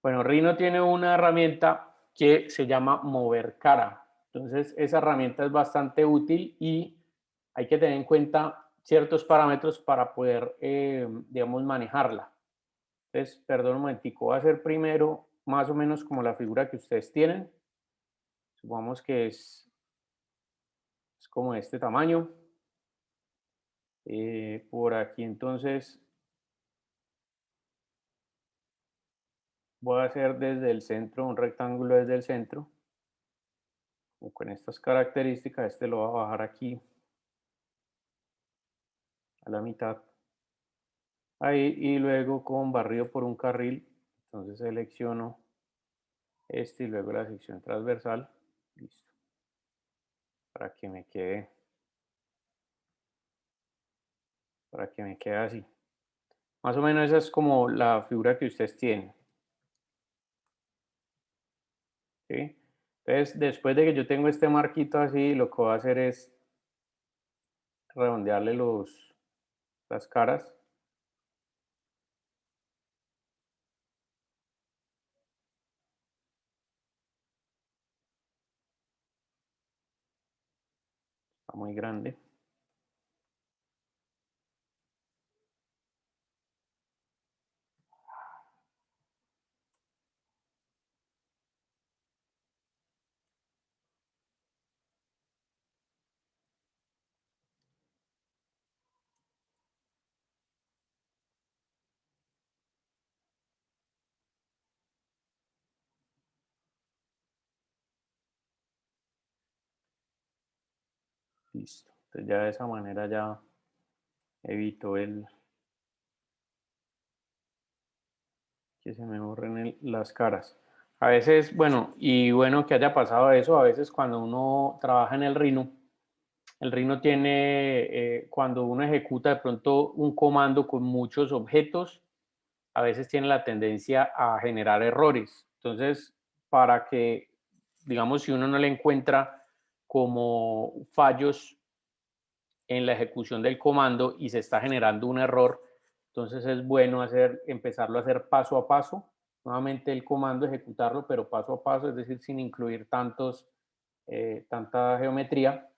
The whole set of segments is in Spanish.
Bueno, Rhino tiene una herramienta que se llama mover cara. Entonces, esa herramienta es bastante útil y hay que tener en cuenta ciertos parámetros para poder, digamos, manejarla. Entonces, perdón un momentico, voy a hacer primero más o menos como la figura que ustedes tienen. Supongamos que es como de este tamaño. Por aquí entonces voy a hacer desde el centro, un rectángulo desde el centro, o con estas características. Este lo voy a bajar aquí a la mitad. Ahí, y luego con barrido por un carril, entonces selecciono este y luego la sección transversal. Listo. Para que me quede así. Más o menos esa es como la figura que ustedes tienen. ¿Sí? Entonces, después de que yo tengo este marquito así, lo que voy a hacer es redondearle las caras. Está muy grande. Listo. Entonces ya de esa manera ya evito que se me borren las caras. A veces, bueno, y bueno que haya pasado eso, a veces cuando uno trabaja en el Rhino tiene, cuando uno ejecuta de pronto un comando con muchos objetos, a veces tiene la tendencia a generar errores. Entonces, para que, digamos, si uno no le encuentra como fallos en la ejecución del comando y se está generando un error, entonces es bueno empezarlo a hacer paso a paso. Nuevamente el comando, ejecutarlo, pero paso a paso, es decir, sin incluir tanta geometría,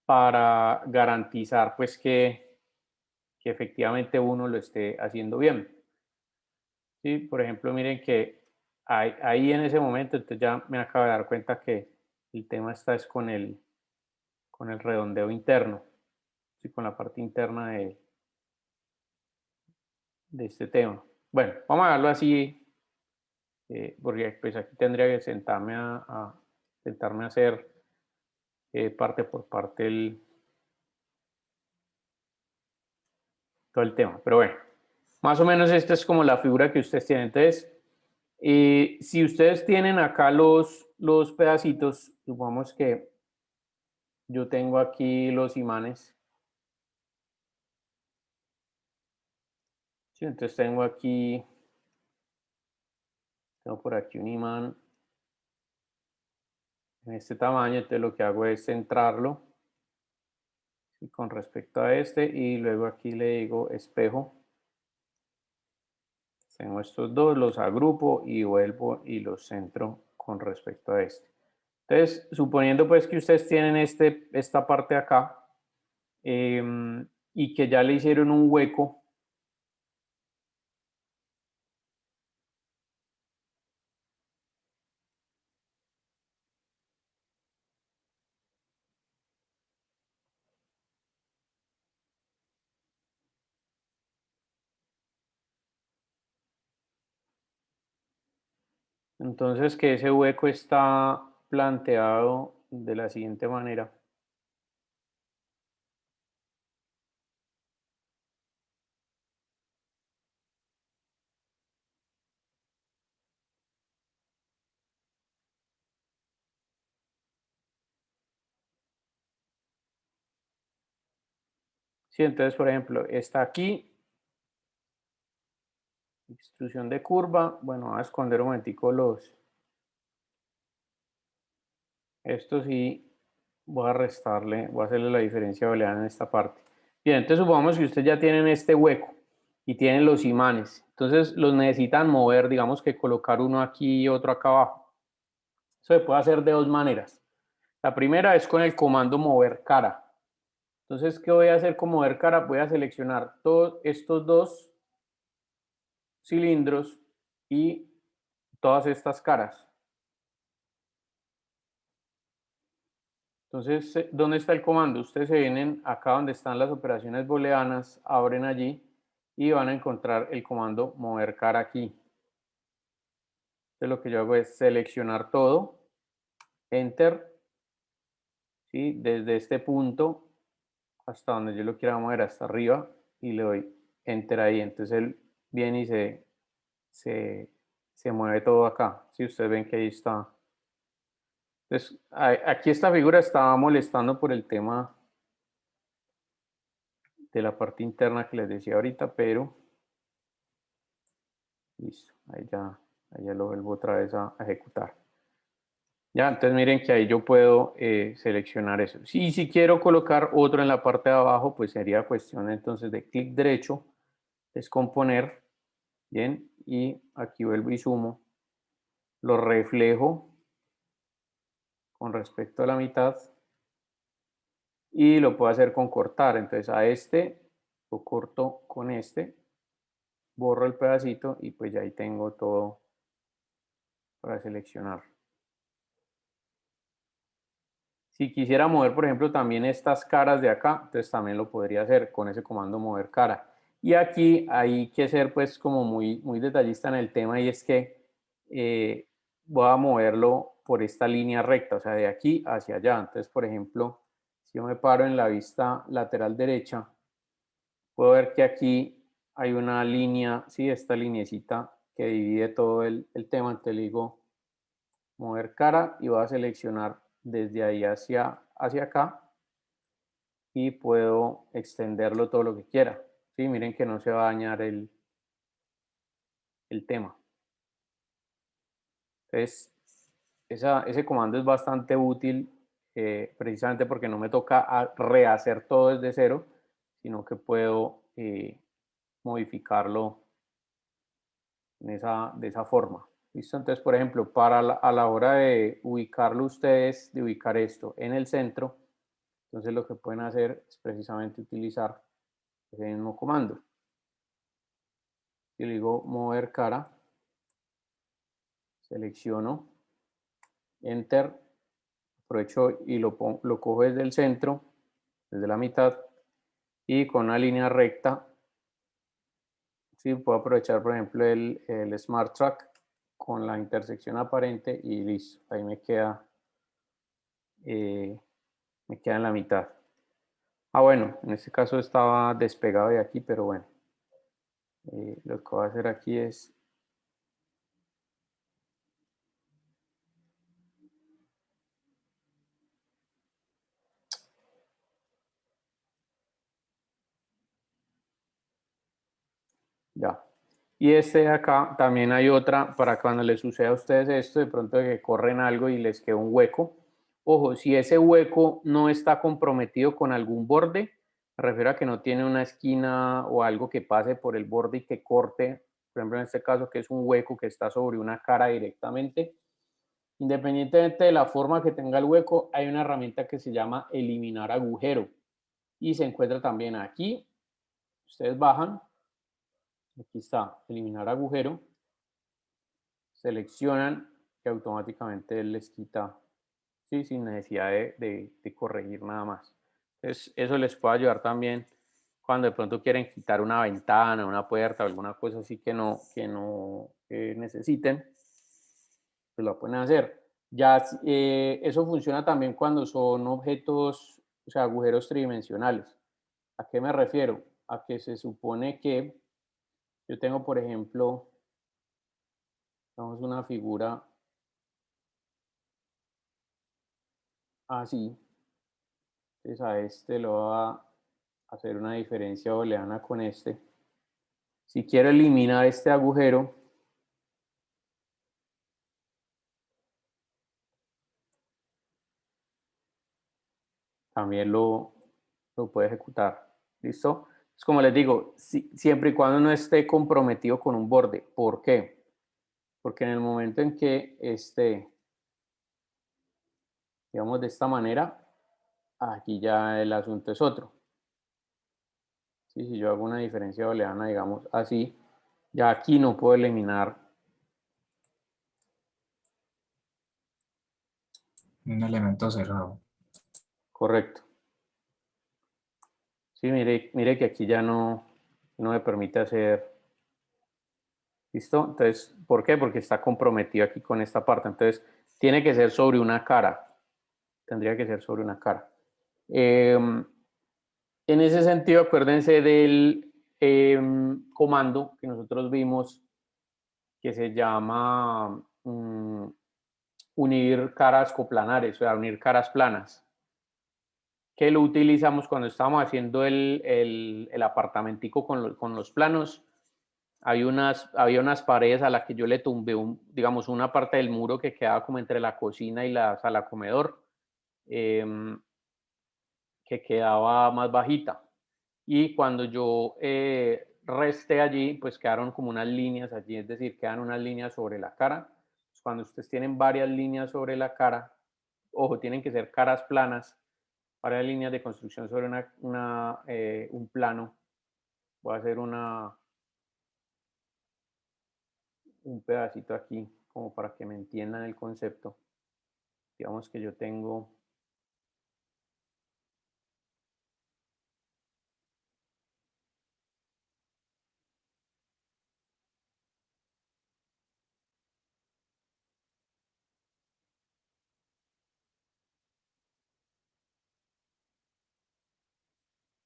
para garantizar pues que efectivamente uno lo esté haciendo bien. Sí, por ejemplo, miren que ahí en ese momento, entonces ya me acabo de dar cuenta que el tema está es con el redondeo interno, sí, con la parte interna de este tema. Bueno, vamos a verlo así, porque pues aquí tendría que sentarme a hacer parte por parte todo el tema. Pero bueno, más o menos esta es como la figura que ustedes tienen. Entonces, si ustedes tienen acá los pedacitos, supongamos que yo tengo aquí los imanes. Sí, entonces tengo por aquí un imán en este tamaño, entonces lo que hago es centrarlo, ¿sí?, con respecto a este, y luego aquí le digo espejo. Tengo estos dos, los agrupo y vuelvo y los centro con respecto a este. Entonces, suponiendo pues que ustedes tienen esta parte acá, y que ya le hicieron un hueco, entonces que ese hueco está planteado de la siguiente manera. Sí, entonces, por ejemplo, está aquí, extrusión de curva. Bueno, voy a esconder un momentico estos y voy a restarle, voy a hacerle la diferencia booleana en esta parte. Bien, entonces supongamos que ustedes ya tienen este hueco. y tienen los imanes. Entonces los necesitan mover, digamos que colocar uno aquí y otro acá abajo. Eso se puede hacer de dos maneras. La primera es con el comando mover cara. Entonces, ¿qué voy a hacer con mover cara? Voy a seleccionar todos estos dos cilindros y todas estas caras. Entonces, ¿dónde está el comando? Ustedes se vienen acá donde están las operaciones booleanas, abren allí y van a encontrar el comando mover cara aquí. Entonces, lo que yo hago es seleccionar todo, enter, ¿sí? Desde este punto hasta donde yo lo quiera mover, hasta arriba, y le doy enter ahí. Entonces él viene y se mueve todo acá. Si ustedes ven que ahí está. Entonces, aquí esta figura estaba molestando por el tema de la parte interna que les decía ahorita, pero listo, ahí ya lo vuelvo otra vez a ejecutar. Ya, entonces miren que ahí yo puedo seleccionar eso. Si quiero colocar otro en la parte de abajo, pues sería cuestión entonces de clic derecho, descomponer, bien, y aquí vuelvo y sumo, lo reflejo con respecto a la mitad y lo puedo hacer con cortar. Entonces a este lo corto con este, borro el pedacito y pues ya ahí tengo todo para seleccionar. Si quisiera mover, por ejemplo, también estas caras de acá, entonces también lo podría hacer con ese comando mover cara. Y aquí hay que ser pues como muy detallista en el tema y es que voy a moverlo por esta línea recta, o sea, de aquí hacia allá. Entonces, por ejemplo, si yo me paro en la vista lateral derecha, puedo ver que aquí hay una línea, sí, esta linecita que divide todo el tema. Entonces le digo mover cara y voy a seleccionar desde ahí hacia acá y puedo extenderlo todo lo que quiera. ¿Sí? Miren que no se va a dañar el tema. Entonces, ese comando es bastante útil precisamente porque no me toca rehacer todo desde cero, sino que puedo modificarlo de esa forma. ¿Listo? Entonces, por ejemplo, a la hora de ubicarlo ustedes, de ubicar esto en el centro, entonces lo que pueden hacer es precisamente utilizar ese mismo comando. Y le digo mover cara, selecciono, enter, aprovecho y lo cojo desde el centro, desde la mitad, y con una línea recta, sí, puedo aprovechar por ejemplo el Smart Track con la intersección aparente y listo, ahí eh, me queda en la mitad. Bueno, en este caso estaba despegado de aquí, pero bueno, lo que voy a hacer aquí es ya. Y este de acá también hay otra para cuando les suceda a ustedes esto, de pronto de que corren algo y les queda un hueco. Ojo, si ese hueco no está comprometido con algún borde, me refiero a que no tiene una esquina o algo que pase por el borde y que corte, por ejemplo en este caso que es un hueco que está sobre una cara directamente, independientemente de la forma que tenga el hueco, hay una herramienta que se llama eliminar agujero y se encuentra también aquí. Ustedes bajan, aquí está, eliminar agujero, seleccionan y automáticamente él les quita, ¿sí? Sin necesidad de corregir nada más. Entonces, eso les puede ayudar también cuando de pronto quieren quitar una ventana, una puerta o alguna cosa así que no necesiten, pues lo pueden hacer. Ya eso funciona también cuando son objetos, o sea, agujeros tridimensionales. ¿A qué me refiero? A que se supone que yo tengo, por ejemplo, vamos una figura así, entonces a este lo va a hacer una diferencia booleana con este. Si quiero eliminar este agujero, también lo puede ejecutar. ¿Listo? Es como les digo, siempre y cuando no esté comprometido con un borde. ¿Por qué? Porque en el momento en que esté, digamos, de esta manera, aquí ya el asunto es otro. Sí, si yo hago una diferencia booleana, digamos así, ya aquí no puedo eliminar. Un elemento cerrado. Correcto. Sí, mire que aquí ya no me permite hacer. ¿Listo? Entonces, ¿por qué? Porque está comprometido aquí con esta parte. Entonces, tiene que ser sobre una cara. Tendría que ser sobre una cara. En ese sentido, acuérdense del comando que nosotros vimos que se llama unir caras coplanares, o sea, unir caras planas, que lo utilizamos cuando estábamos haciendo el apartamentico con los planos. Había unas paredes a las que yo le tumbé, digamos, una parte del muro que quedaba como entre la cocina y la sala comedor, que quedaba más bajita. Y cuando yo resté allí, pues quedaron como unas líneas allí, es decir, quedan unas líneas sobre la cara. Pues cuando ustedes tienen varias líneas sobre la cara, ojo, tienen que ser caras planas, varias líneas de construcción sobre un plano. Voy a hacer un pedacito aquí como para que me entiendan el concepto. Digamos que yo tengo,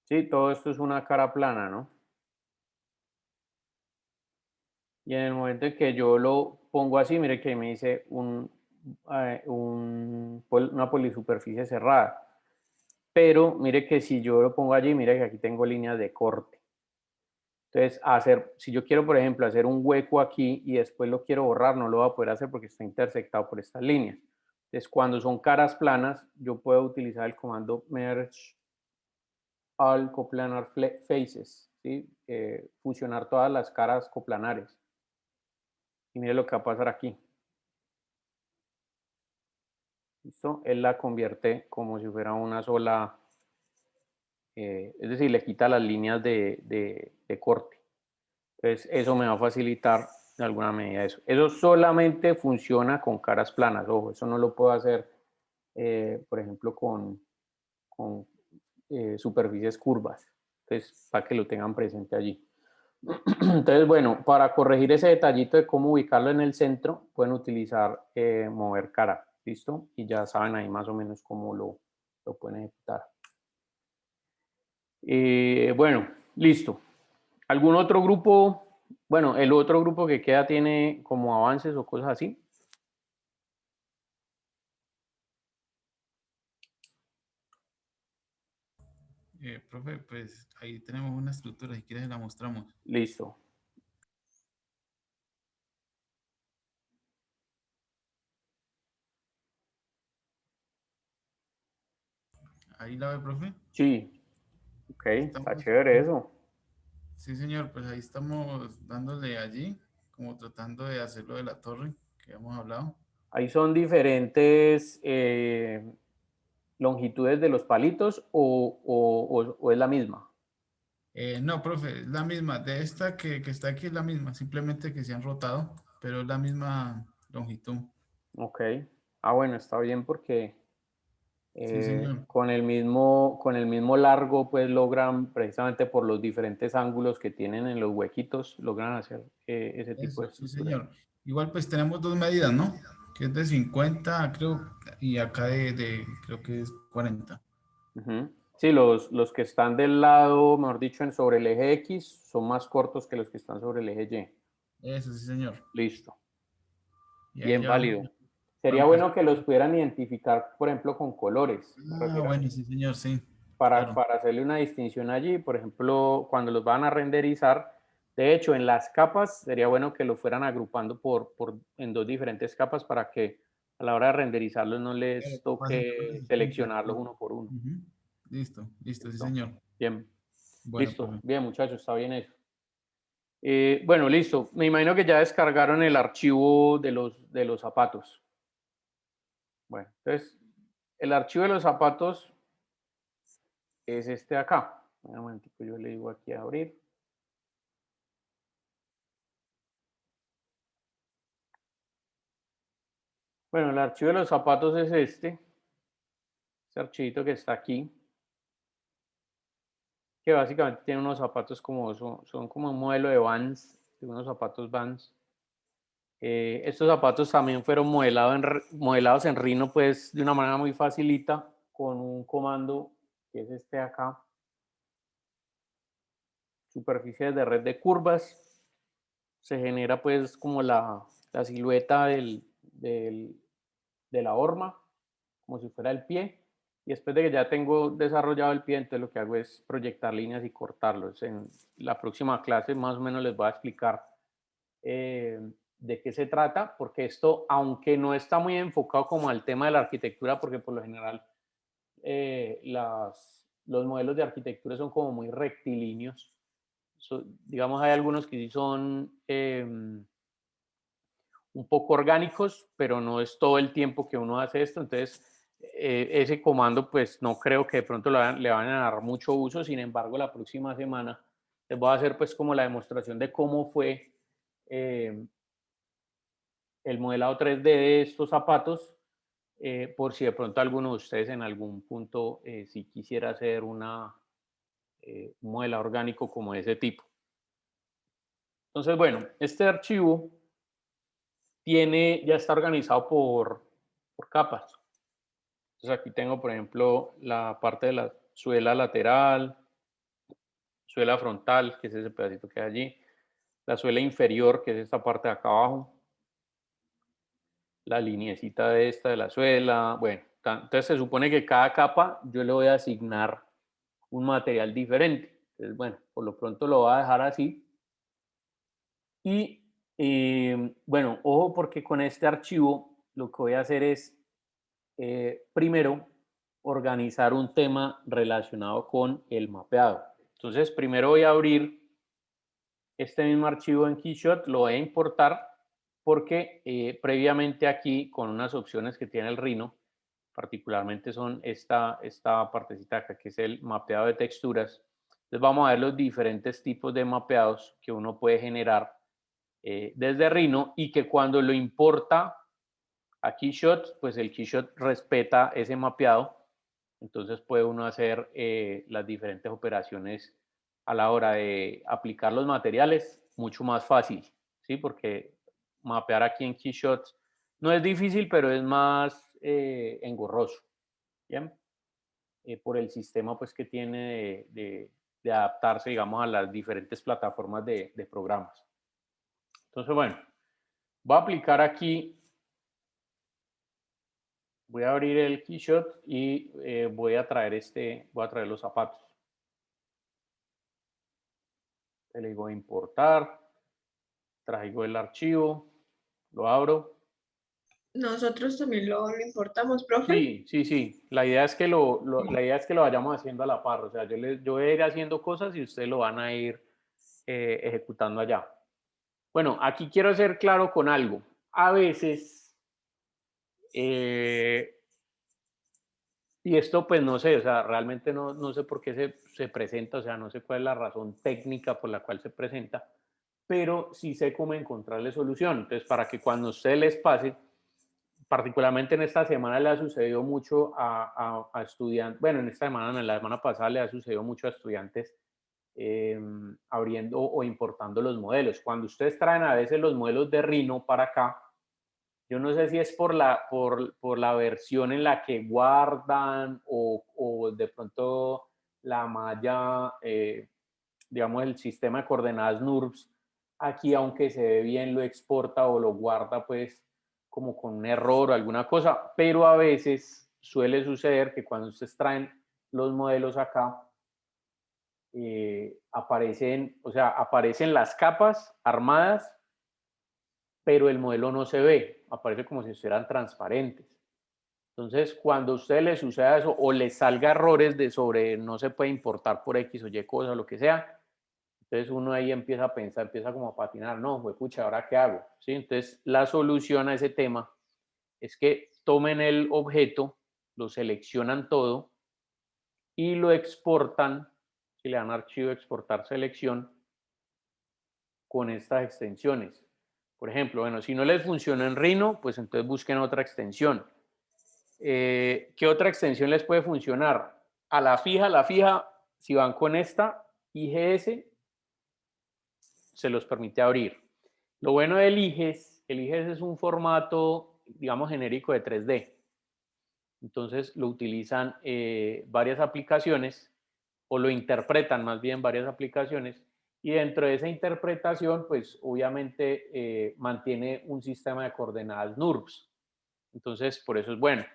sí, todo esto es una cara plana, ¿no? Y en el momento en que yo lo pongo así, mire que ahí me dice una polisuperficie cerrada. Pero mire que si yo lo pongo allí, mire que aquí tengo líneas de corte. Entonces, si yo quiero, por ejemplo, hacer un hueco aquí y después lo quiero borrar, no lo voy a poder hacer porque está intersectado por estas líneas. Entonces, cuando son caras planas, yo puedo utilizar el comando merge all coplanar faces, ¿sí? Fusionar todas las caras coplanares. Y mire lo que va a pasar aquí. ¿Listo? Él la convierte como si fuera una sola, es decir, le quita las líneas de corte. Entonces, eso me va a facilitar de alguna medida eso. Eso solamente funciona con caras planas, ojo, eso no lo puedo hacer, por ejemplo, con superficies curvas. Entonces, para que lo tengan presente allí. Entonces, bueno, para corregir ese detallito de cómo ubicarlo en el centro, pueden utilizar mover cara, ¿listo? Y ya saben ahí más o menos cómo lo pueden ejecutar. Bueno, listo. ¿Algún otro grupo? Bueno, el otro grupo que queda tiene como avances o cosas así. Profe, pues ahí tenemos una estructura, si quieres la mostramos. Listo. Ahí la ve, profe. Sí, ok, está Estamos, chévere eso. sí, señor, pues ahí estamos dándole allí, como tratando de hacerlo de la torre que hemos hablado. Ahí son diferentes longitudes de los palitos o es la misma. No, profe, es la misma. De esta que está aquí es la misma, simplemente que se han rotado, pero es la misma longitud. Ok. Ah, bueno, está bien porque Sí, señor. con el mismo largo, pues logran, precisamente por los diferentes ángulos que tienen en los huequitos, logran hacer ese tipo de Eso, sí, estructuras. señor. Igual pues tenemos dos medidas, ¿no? Que es de 50, creo, y acá creo que es 40. Ujú. Sí, los que están del lado, mejor dicho, sobre el eje X, son más cortos que los que están sobre el eje Y. Eso, sí, señor. Listo. Y ahí Bien, ya vamos. válido. Sería Bueno, pues, bueno que los pudieran identificar, por ejemplo, con colores. Me ah, refiero bueno, sí, señor, sí, para, claro. para hacerle una distinción allí. Por ejemplo, cuando los van a renderizar, de hecho, en las capas sería bueno que lo fueran agrupando en dos diferentes capas para que a la hora de renderizarlos no Claro, les fácil, fácil toque se cumpla. seleccionarlos uno por uno. Ujú. Listo, listo, sí, ¿Listo? señor. Bien. Bueno, Listo, profe. bien muchachos, está bien eso. Bueno, listo. Me imagino que ya descargaron el archivo de los zapatos. Bueno, entonces, el archivo de los zapatos es este de acá. Un momentico, yo le digo aquí a abrir. Bueno, el archivo de los zapatos es este archivito que está aquí, que básicamente tiene unos zapatos como, son como un modelo de Vans, de unos zapatos Vans. Estos zapatos también fueron modelados en Rhino, pues de una manera muy facilita, con un comando que es este de acá, superficies de red de curvas. Se genera pues como la silueta de la horma, como si fuera el pie. Y después de que ya tengo desarrollado el pie, entonces lo que hago es proyectar líneas y cortarlos. En la próxima clase más o menos les voy a explicar eh, de qué se trata, porque esto, aunque no está muy enfocado como al tema de la arquitectura, porque por lo general los modelos de arquitectura son como muy rectilíneos. Digamos, hay algunos que sí son un poco orgánicos, pero no es todo el tiempo que uno hace esto. Entonces, ese comando, pues no creo que de pronto le van a dar mucho uso. Sin embargo, la próxima semana les voy a hacer pues como la demostración de cómo fue eh, el modelado 3D de estos zapatos, por si de pronto alguno de ustedes en algún punto si quisiera hacer un modelado orgánico como de ese tipo. Entonces, bueno, este archivo ya está organizado por capas. Entonces aquí tengo, por ejemplo, la parte de la suela lateral, suela frontal, que es ese pedacito que hay allí, la suela inferior, que es esta parte de acá abajo, la lineecita de esta de la suela. Bueno, entonces se supone que cada capa yo le voy a asignar un material diferente. Entonces, bueno, por lo pronto lo voy a dejar así. Y bueno, ojo porque con este archivo lo que voy a hacer es, primero, organizar un tema relacionado con el mapeado. Entonces, primero voy a abrir este mismo archivo en Keyshot, lo voy a importar porque previamente aquí con unas opciones que tiene el Rhino, particularmente son esta partecita acá que es el mapeado de texturas. Entonces vamos a ver los diferentes tipos de mapeados que uno puede generar desde Rhino y que cuando lo importa a Keyshot, pues el Keyshot respeta ese mapeado. Entonces puede uno hacer las diferentes operaciones a la hora de aplicar los materiales mucho más fácil, ¿sí? Porque mapear aquí en Keyshot no es difícil, pero es más engorroso, ¿bien? Por el sistema pues que tiene de adaptarse, digamos, a las diferentes plataformas de programas. Entonces, bueno, voy a aplicar aquí, voy a abrir el Keyshot y voy a traer los zapatos. Le digo importar, traigo el archivo, lo abro. Nosotros también lo importamos, profe. Sí, sí, sí. La idea es que la idea es que lo vayamos haciendo a la par. O sea, yo voy a ir haciendo cosas y ustedes lo van a ir ejecutando allá. Bueno, aquí quiero ser claro con algo. A veces, eh, y esto pues no sé, o sea, realmente no sé por qué se presenta, o sea, no sé cuál es la razón técnica por la cual se presenta, pero sí sé cómo encontrarle solución. Entonces, para que cuando a ustedes les pase, particularmente en esta semana le ha sucedido mucho a estudiantes, bueno, en esta semana, en la semana pasada le ha sucedido mucho a estudiantes abriendo o importando los modelos. Cuando ustedes traen a veces los modelos de Rhino para acá, yo no sé si es por la versión en la que guardan o de pronto la malla, digamos, el sistema de coordenadas NURBS, aquí aunque se ve bien lo exporta o lo guarda pues como con un error o alguna cosa, pero a veces suele suceder que cuando ustedes traen los modelos acá, aparecen, o sea, aparecen las capas armadas, pero el modelo no se ve, aparece como si estuvieran transparentes. Entonces, cuando a usted le suceda eso o le salga errores de sobre no se puede importar por X o Y cosa o lo que sea, entonces uno ahí empieza a pensar, empieza como a patinar, no, pucha, ¿ahora qué hago? ¿Sí? Entonces, la solución a ese tema es que tomen el objeto, lo seleccionan todo y lo exportan, si le dan archivo exportar selección, con estas extensiones. Por ejemplo, bueno, si no les funciona en Rhino, pues entonces busquen otra extensión. ¿Qué otra extensión les puede funcionar? A la fija, si van con esta IGS, se los permite abrir. Lo bueno del IGES, el IGES es un formato, digamos, genérico de 3D. Entonces lo utilizan varias aplicaciones o lo interpretan más bien varias aplicaciones y dentro de esa interpretación, pues obviamente mantiene un sistema de coordenadas NURBS. Entonces, por eso es bueno.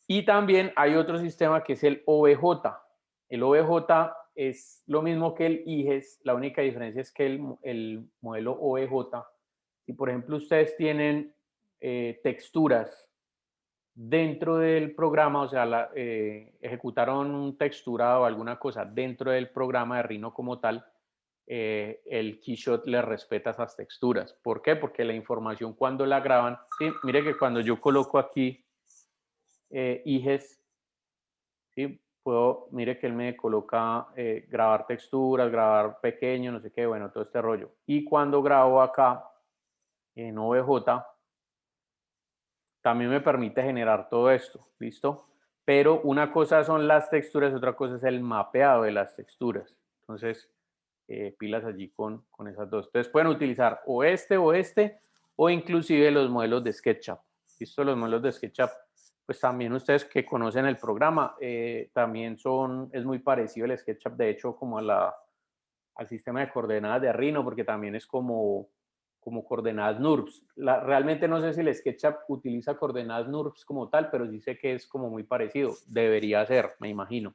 Y también hay otro sistema que es el OBJ. El OBJ es lo mismo que el IGES, la única diferencia es que el modelo OBJ, si por ejemplo ustedes tienen texturas dentro del programa, o sea, ejecutaron un texturado o alguna cosa dentro del programa de Rhino como tal, el Keyshot le respeta esas texturas. ¿Por qué? Porque la información cuando la graban, ¿sí? Mire que cuando yo coloco aquí IGES, ¿sí? Mire que él me coloca grabar texturas, grabar pequeño, no sé qué, bueno, todo este rollo. Y cuando grabo acá en OBJ, también me permite generar todo esto, ¿listo? Pero una cosa son las texturas, otra cosa es el mapeado de las texturas. Entonces, pilas allí con esas dos. Entonces pueden utilizar o este, o inclusive los modelos de SketchUp. ¿Listo? Los modelos de SketchUp, pues también ustedes que conocen el programa, también es muy parecido el SketchUp, de hecho, como al sistema de coordenadas de Rhino, porque también es como coordenadas NURBS. Realmente no sé si el SketchUp utiliza coordenadas NURBS como tal, pero sí sé que es como muy parecido. Debería ser, me imagino.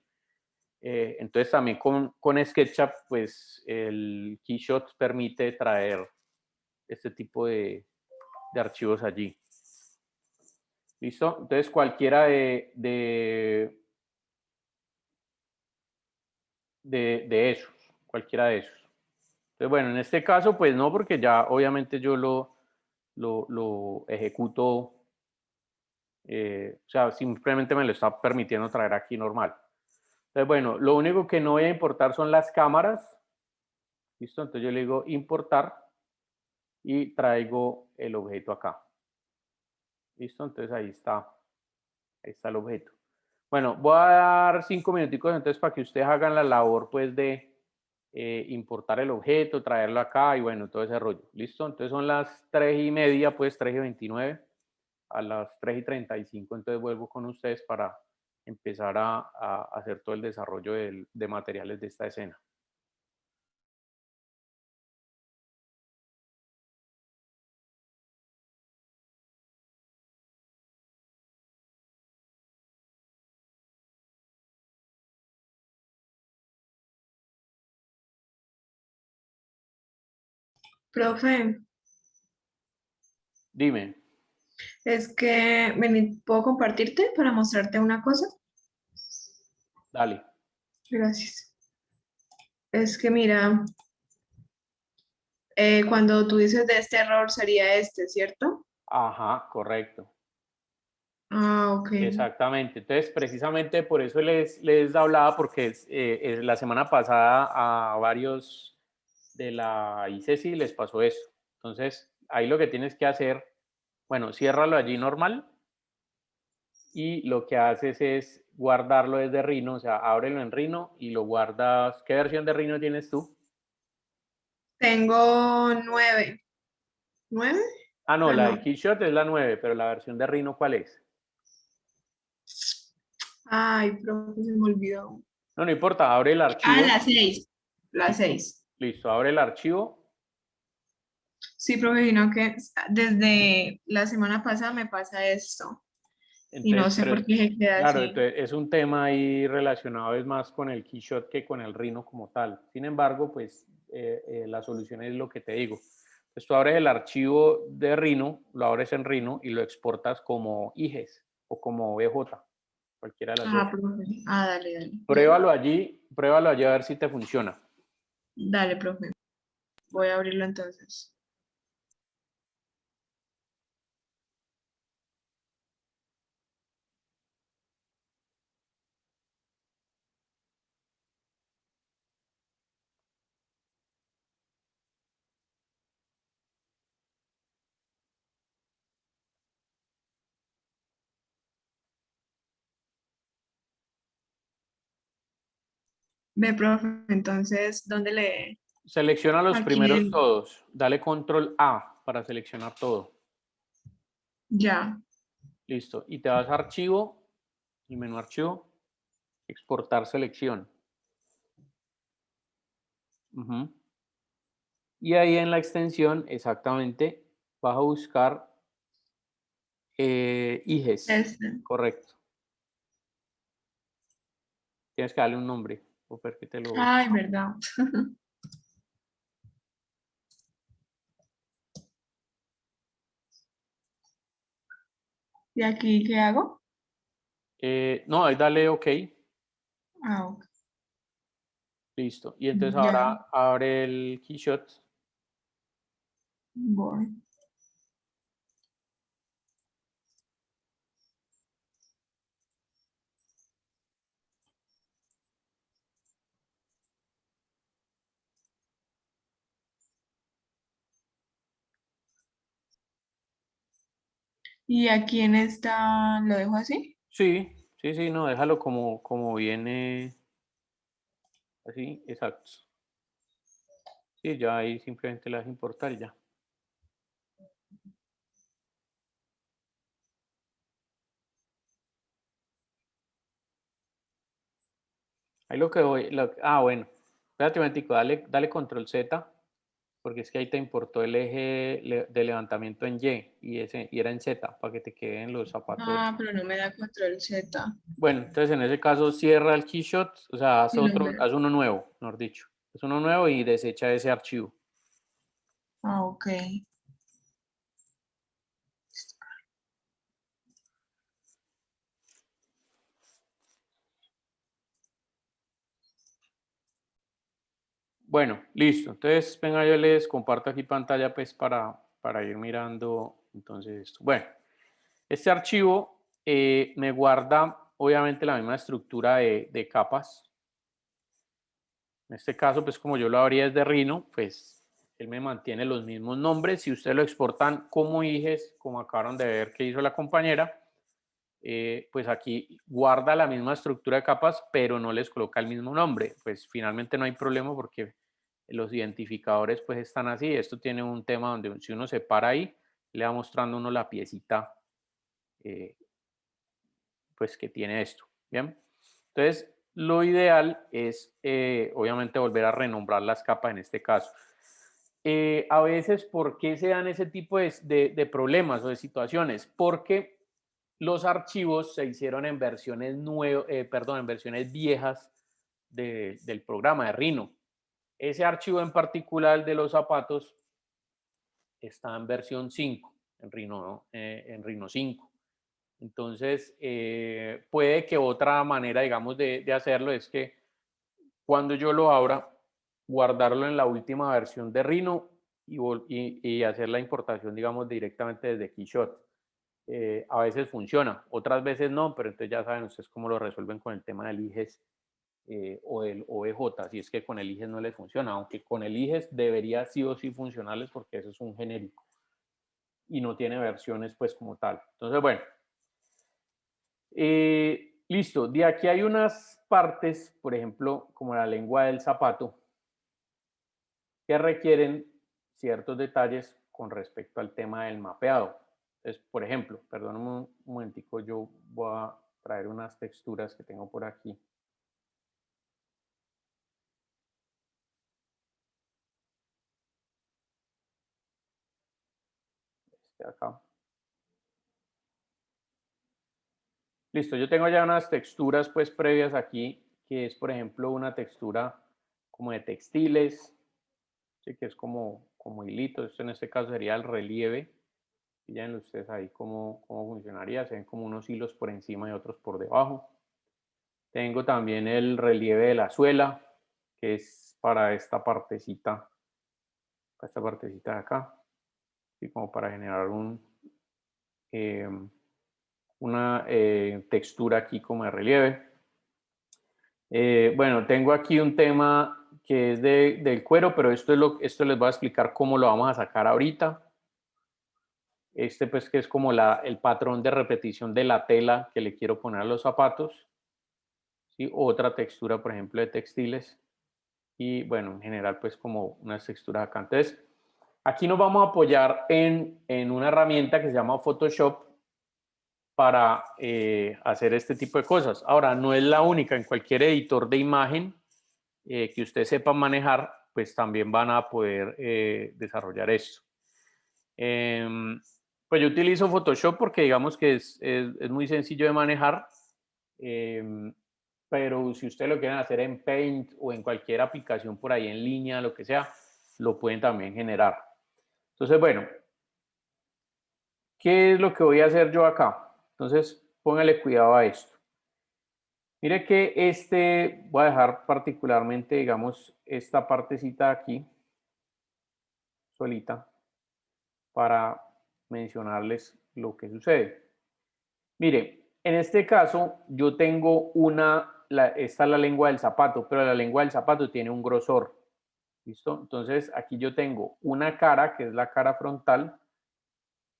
Entonces también con SketchUp, pues el Keyshot permite traer este tipo de archivos allí. ¿Listo? Entonces cualquiera de esos, cualquiera de esos. Entonces, bueno, en este caso, pues no, porque ya obviamente yo lo ejecuto, o sea, simplemente me lo está permitiendo traer aquí normal. Entonces, bueno, lo único que no voy a importar son las cámaras. ¿Listo? Entonces yo le digo importar y traigo el objeto acá. ¿Listo? Entonces ahí está el objeto. Bueno, voy a dar 5 minuticos entonces para que ustedes hagan la labor pues de importar el objeto, traerlo acá y bueno, todo ese rollo. ¿Listo? Entonces son las 3:30, pues 3:29. A las 3:35 entonces vuelvo con ustedes para empezar a hacer todo el desarrollo de materiales de esta escena. Profe, Dime, es que ¿puedo compartirte para mostrarte una cosa? dale. Gracias. Es que mira, cuando tú dices de este error sería este, ¿cierto? Ajá, correcto. Ah, ok. Exactamente. Entonces, precisamente por eso les hablaba, porque la semana pasada a varios de la ICESI les pasó eso. Entonces, ahí lo que tienes que hacer, bueno, ciérralo allí normal y lo que haces es guardarlo desde Rhino, o sea, ábrelo en Rhino y lo guardas. ¿Qué versión de Rhino tienes tú? Tengo 9. ¿9? Ah, no, Ah, la no. del Keyshot es la 9, pero la versión de Rhino, ¿cuál es? Ay, profe, se me olvidó. No, no importa, abre el Ah, archivo. la 6. La 6. Listo, abre el archivo. Sí, profe, sino que desde la semana pasada me pasa esto. Y no Entonces, sé por qué se queda claro, así. entonces es un tema ahí relacionado es más con el Keyshot que con el Rhino como tal. Sin embargo, pues la solución es lo que te digo. Entonces tú abres el archivo de Rhino, lo abres en Rhino y lo exportas como IGES. o como OBJ, cualquiera de las Ah, dos. profe. Ah, dale, dale. Pruébalo allí a ver si te funciona. Dale, profe. Voy a abrirlo entonces. Ve, profe, entonces, ¿dónde le...? Selecciona los Aquí primeros todos. Dale control A para seleccionar todo. ya. Listo. Y te vas a archivo, el menú archivo, exportar selección. Ujú. Y ahí en la extensión, exactamente, vas a buscar IGES. Este. Correcto. Tienes que darle un nombre. O ver que te lo... Ay, verdad. ¿Y aquí qué hago? no, ahí dale OK. Ah, ok. Listo. Y entonces Ya. ahora abre el Keyshot. Voy. ¿Y aquí en esta lo dejo así? Sí, sí, sí, no, déjalo como viene. Así, exacto. Sí, ya ahí simplemente le das importar y ya. Ahí lo que voy, bueno, espérate un momentico, dale control Z, porque es que ahí te importó el eje de levantamiento en y era en Z, para que te queden los zapatos. Ah, pero no me da control Z. Bueno, entonces en ese caso cierra el keyshot, o sea, Sí, no me... haz uno nuevo, mejor dicho. Haz uno nuevo y desecha ese archivo. Ah, ok. Bueno, listo. Entonces, venga, yo les comparto aquí pantalla pues para ir mirando entonces esto. Bueno, este archivo me guarda obviamente la misma estructura de capas. En este caso, pues como yo lo abrí desde Rhino, pues él me mantiene los mismos nombres. Si ustedes lo exportan como IGES, como acabaron de ver que hizo la compañera, pues aquí guarda la misma estructura de capas, pero no les coloca el mismo nombre. Pues finalmente no hay problema porque los identificadores pues están así. Esto tiene un tema donde si uno se para ahí, le va mostrando uno la piecita pues que tiene esto. Bien, entonces lo ideal es obviamente volver a renombrar las capas en este caso. A veces, ¿por qué se dan ese tipo de problemas o de situaciones? Porque los archivos se hicieron en versiones en versiones viejas del programa de Rhino. Ese archivo en particular de los zapatos está en versión 5, en Rhino 5. Entonces, puede que otra manera, digamos, de hacerlo es que cuando yo lo abra, guardarlo en la última versión de Rhino y hacer la importación, digamos, directamente desde Keyshot. A veces funciona, otras veces no, pero entonces ya saben ustedes cómo lo resuelven con el tema del IGES o del OBJ, si es que con el IGES no les funciona, aunque con el IGES debería sí o sí funcionarles porque eso es un genérico y no tiene versiones pues como tal. Entonces, bueno, listo, de aquí hay unas partes, por ejemplo, como la lengua del zapato, que requieren ciertos detalles con respecto al tema del mapeado. Entonces, por ejemplo, perdóname un momentico, yo voy a traer unas texturas que tengo por aquí. Acá. Listo, yo tengo ya unas texturas pues previas aquí, que es por ejemplo una textura como de textiles, ¿sí? Que es como hilito, esto en este caso sería el relieve. Fíjense ustedes ahí cómo funcionaría. Se ven como unos hilos por encima y otros por debajo. Tengo también el relieve de la suela, que es para esta partecita de acá, y como para generar una textura aquí como de relieve. Bueno, tengo aquí un tema que es del cuero, pero esto les voy a explicar cómo lo vamos a sacar ahorita. Pues que es como el patrón de repetición de la tela que le quiero poner a los zapatos. ¿Sí? Otra textura, por ejemplo, de textiles. Y bueno, en general, pues como unas texturas acá. Entonces, aquí nos vamos a apoyar en una herramienta que se llama Photoshop para hacer este tipo de cosas. Ahora, no es la única. En cualquier editor de imagen que usted sepa manejar, pues también van a poder desarrollar esto. Pues yo utilizo Photoshop porque digamos que es muy sencillo de manejar, pero si ustedes lo quieren hacer en Paint o en cualquier aplicación por ahí en línea, lo que sea, lo pueden también generar. Entonces, bueno, ¿qué es lo que voy a hacer yo acá? Entonces, póngale cuidado a esto. Mire que voy a dejar particularmente, digamos, esta partecita aquí, solita, para mencionarles lo que sucede. Mire, en este caso yo tengo esta es la lengua del zapato, pero la lengua del zapato tiene un grosor. ¿Listo? Entonces aquí yo tengo una cara que es la cara frontal,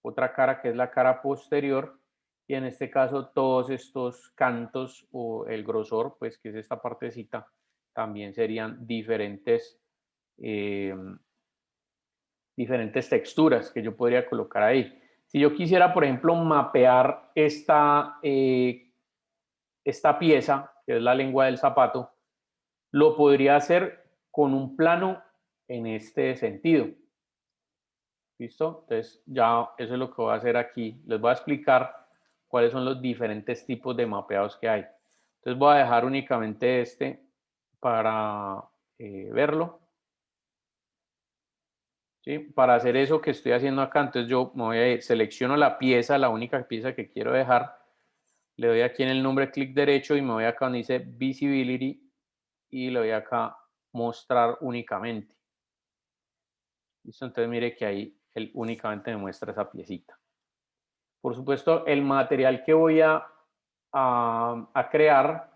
otra cara que es la cara posterior, y en este caso todos estos cantos o el grosor, pues que es esta partecita, también serían diferentes texturas que yo podría colocar ahí. Si yo quisiera, por ejemplo, mapear esta pieza, que es la lengua del zapato, lo podría hacer con un plano en este sentido. ¿Listo? Entonces, ya eso es lo que voy a hacer aquí. Les voy a explicar cuáles son los diferentes tipos de mapeados que hay. Entonces, voy a dejar únicamente para verlo. ¿Sí? Para hacer eso que estoy haciendo acá, entonces yo me voy a ir, selecciono la pieza, la única pieza que quiero dejar, le doy aquí en el nombre, clic derecho y me voy acá donde dice Visibility y le doy acá Mostrar únicamente. ¿Listo? Entonces mire que ahí él únicamente me muestra esa piecita. Por supuesto, el material que voy a crear,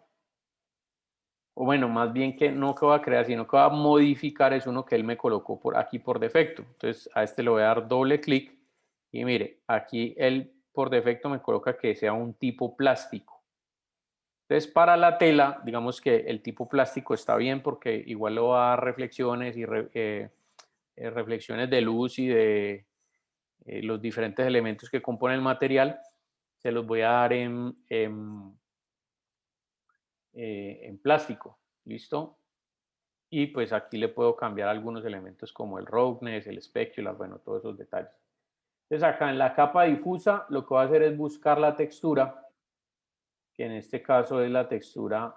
o bueno, más bien que no que voy a crear, sino que voy a modificar es uno que él me colocó por aquí por defecto. Entonces a este le voy a dar doble clic y mire, aquí él por defecto me coloca que sea un tipo plástico. Entonces para la tela, digamos que el tipo plástico está bien porque igual le va a dar reflexiones y reflexiones de luz y de los diferentes elementos que componen el material. Se los voy a dar en plástico, ¿listo? Y pues aquí le puedo cambiar algunos elementos como el roughness, el specular, bueno, todos esos detalles. Entonces acá en la capa difusa lo que voy a hacer es buscar la textura, que en este caso es la textura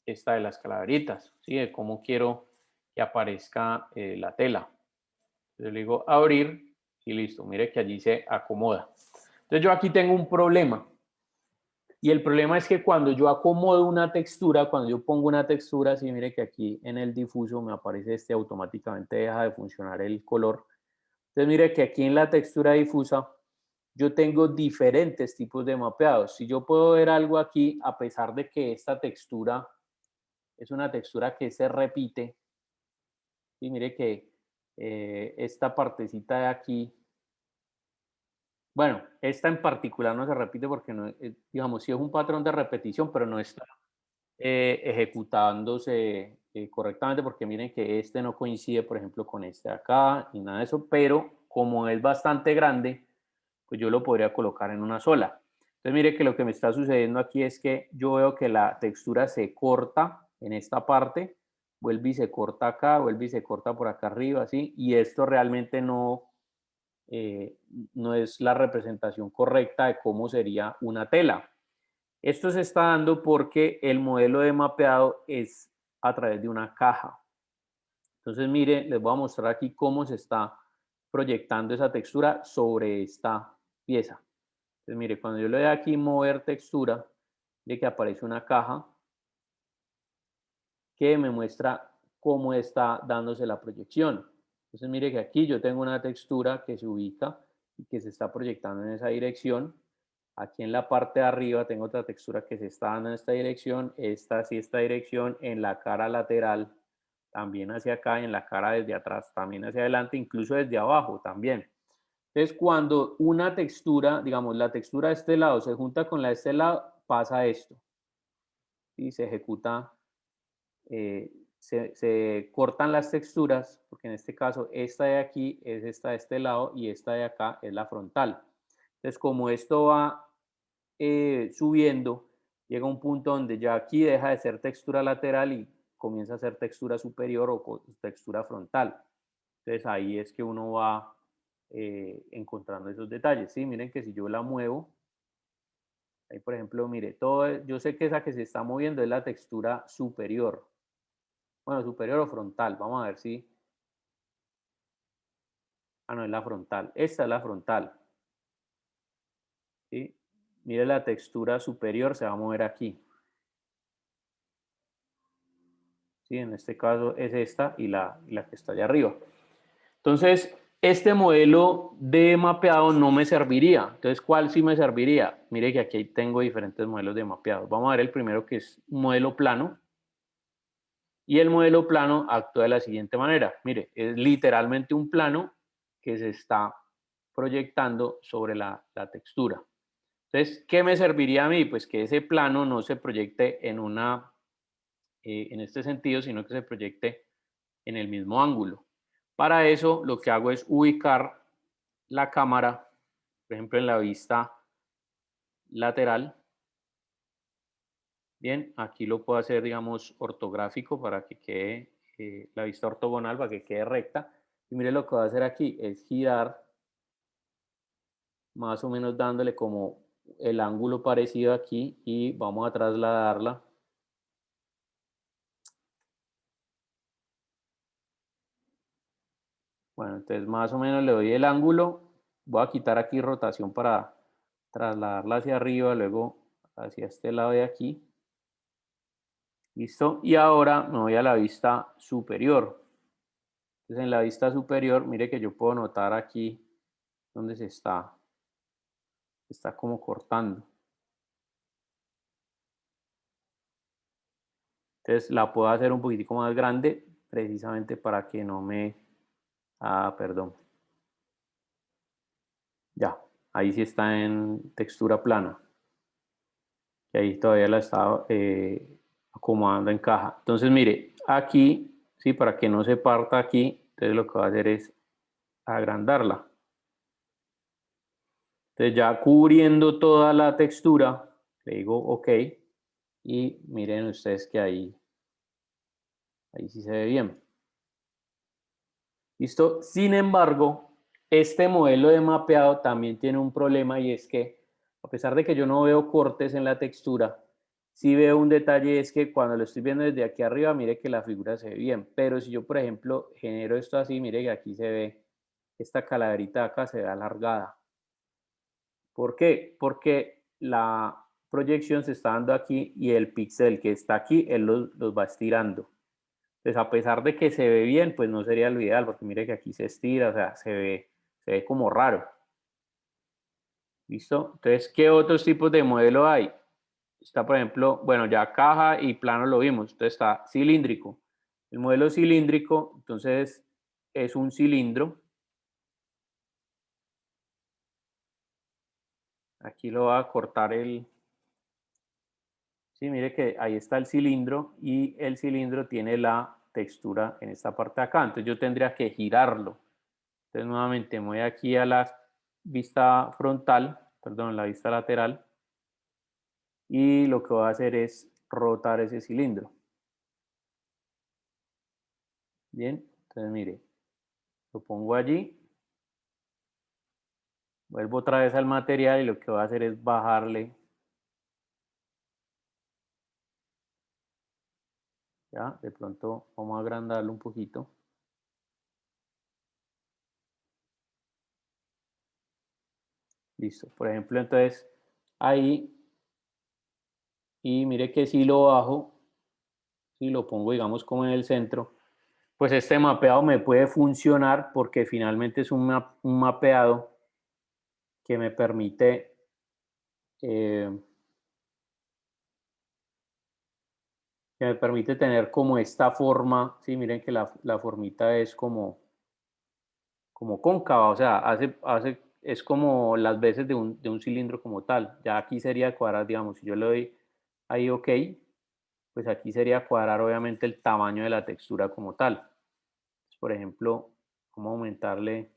esta de las calaveritas, ¿sí? De cómo quiero que aparezca la tela. Entonces le digo abrir y listo, mire que allí se acomoda. Entonces yo aquí tengo un problema. Y el problema es que cuando yo acomodo una textura, cuando yo pongo una textura, sí, mire que aquí en el difuso me aparece automáticamente deja de funcionar el color. Entonces mire que aquí en la textura difusa yo tengo diferentes tipos de mapeados. Si yo puedo ver algo aquí, a pesar de que esta textura es una textura que se repite, y mire que esta partecita de aquí, bueno, esta en particular no se repite porque, no, digamos, sí es un patrón de repetición, pero no está ejecutándose correctamente porque miren que este no coincide, por ejemplo, con este de acá y nada de eso, pero como es bastante grande, pues yo lo podría colocar en una sola. Entonces mire que lo que me está sucediendo aquí es que yo veo que la textura se corta en esta parte, vuelve y se corta acá, vuelve y se corta por acá arriba, ¿sí? Y esto realmente no es la representación correcta de cómo sería una tela. Esto se está dando porque el modelo de mapeado es a través de una caja. Entonces, mire, les voy a mostrar aquí cómo se está proyectando esa textura sobre esta pieza. Entonces, mire, cuando yo le doy aquí mover textura, de que aparece una caja que me muestra cómo está dándose la proyección. Entonces, mire que aquí yo tengo una textura que se ubica y que se está proyectando en esa dirección. Aquí en la parte de arriba tengo otra textura que se está dando en esta dirección, esta sí, esta dirección, en la cara lateral, también hacia acá, en la cara desde atrás, también hacia adelante, incluso desde abajo también. Entonces, cuando una textura, digamos, la textura de este lado se junta con la de este lado, pasa esto. Y se ejecuta, se cortan las texturas, porque en este caso esta de aquí es esta de este lado y esta de acá es la frontal. Entonces, como esto va subiendo, llega un punto donde ya aquí deja de ser textura lateral y comienza a ser textura superior o textura frontal. Entonces ahí es que uno va encontrando esos detalles. ¿Sí? Miren que si yo la muevo, ahí por ejemplo, mire, yo sé que esa que se está moviendo es la textura superior. Bueno, superior o frontal. Vamos a ver si... Ah, no, es la frontal. Esta es la frontal. ¿Sí? Mire, la textura superior se va a mover aquí. ¿Sí? En este caso es esta y la que está allá arriba. Entonces, este modelo de mapeado no me serviría. Entonces, ¿cuál sí me serviría? Mire que aquí tengo diferentes modelos de mapeado. Vamos a ver el primero, que es un modelo plano. Y el modelo plano actúa de la siguiente manera. Mire, es literalmente un plano que se está proyectando sobre la textura. Entonces, ¿qué me serviría a mí? Pues que ese plano no se proyecte en este sentido, sino que se proyecte en el mismo ángulo. Para eso, lo que hago es ubicar la cámara, por ejemplo, en la vista lateral. Bien, aquí lo puedo hacer, digamos, ortográfico para que quede la vista ortogonal, para que quede recta. Y mire, lo que voy a hacer aquí es girar, más o menos dándole como el ángulo parecido aquí, y vamos a trasladarla. Bueno, entonces más o menos le doy el ángulo. Voy a quitar aquí rotación para trasladarla hacia arriba, luego hacia este lado de aquí. ¿Listo? Y ahora me voy a la vista superior. Entonces en la vista superior, mire que yo puedo notar aquí donde se está como cortando. Entonces la puedo hacer un poquitico más grande, precisamente para que no me... Ah, perdón. Ya, ahí sí está en textura plana. Y ahí todavía la estaba acomodando en caja. Entonces, mire, aquí, sí, para que no se parta aquí, entonces lo que voy a hacer es agrandarla. Entonces, ya cubriendo toda la textura, le digo OK. Y miren ustedes que ahí sí se ve bien. ¿Listo? Sin embargo, este modelo de mapeado también tiene un problema, y es que, a pesar de que yo no veo cortes en la textura, sí veo un detalle, es que cuando lo estoy viendo desde aquí arriba, mire que la figura se ve bien. Pero si yo, por ejemplo, genero esto así, mire que aquí se ve, esta calaverita de acá se ve alargada. ¿Por qué? Porque la proyección se está dando aquí y el píxel que está aquí, él los va estirando. Entonces, a pesar de que se ve bien, pues no sería lo ideal, porque mire que aquí se estira, o sea, se ve como raro. ¿Listo? Entonces, ¿qué otros tipos de modelo hay? Está, por ejemplo, bueno, ya caja y plano lo vimos. Entonces está cilíndrico. El modelo cilíndrico, entonces, es un cilindro. Aquí lo voy a cortar el... Sí, mire que ahí está el cilindro, y el cilindro tiene la textura en esta parte de acá. Entonces yo tendría que girarlo. Entonces nuevamente me voy aquí a la vista frontal, perdón, la vista lateral, y lo que voy a hacer es rotar ese cilindro. Bien, entonces mire, lo pongo allí, vuelvo otra vez al material y lo que voy a hacer es bajarle. Ya, de pronto vamos a agrandarlo un poquito. Listo. Por ejemplo, entonces, ahí, y mire que si lo bajo, si lo pongo, digamos, como en el centro, pues este mapeado me puede funcionar porque finalmente es un mapeado que me permite tener como esta forma. Sí, miren que la formita es como cóncava, o sea, es como las veces de un cilindro como tal. Ya aquí sería cuadrar, digamos, si yo le doy ahí OK, pues aquí sería cuadrar obviamente el tamaño de la textura como tal. Por ejemplo, vamos a aumentarle.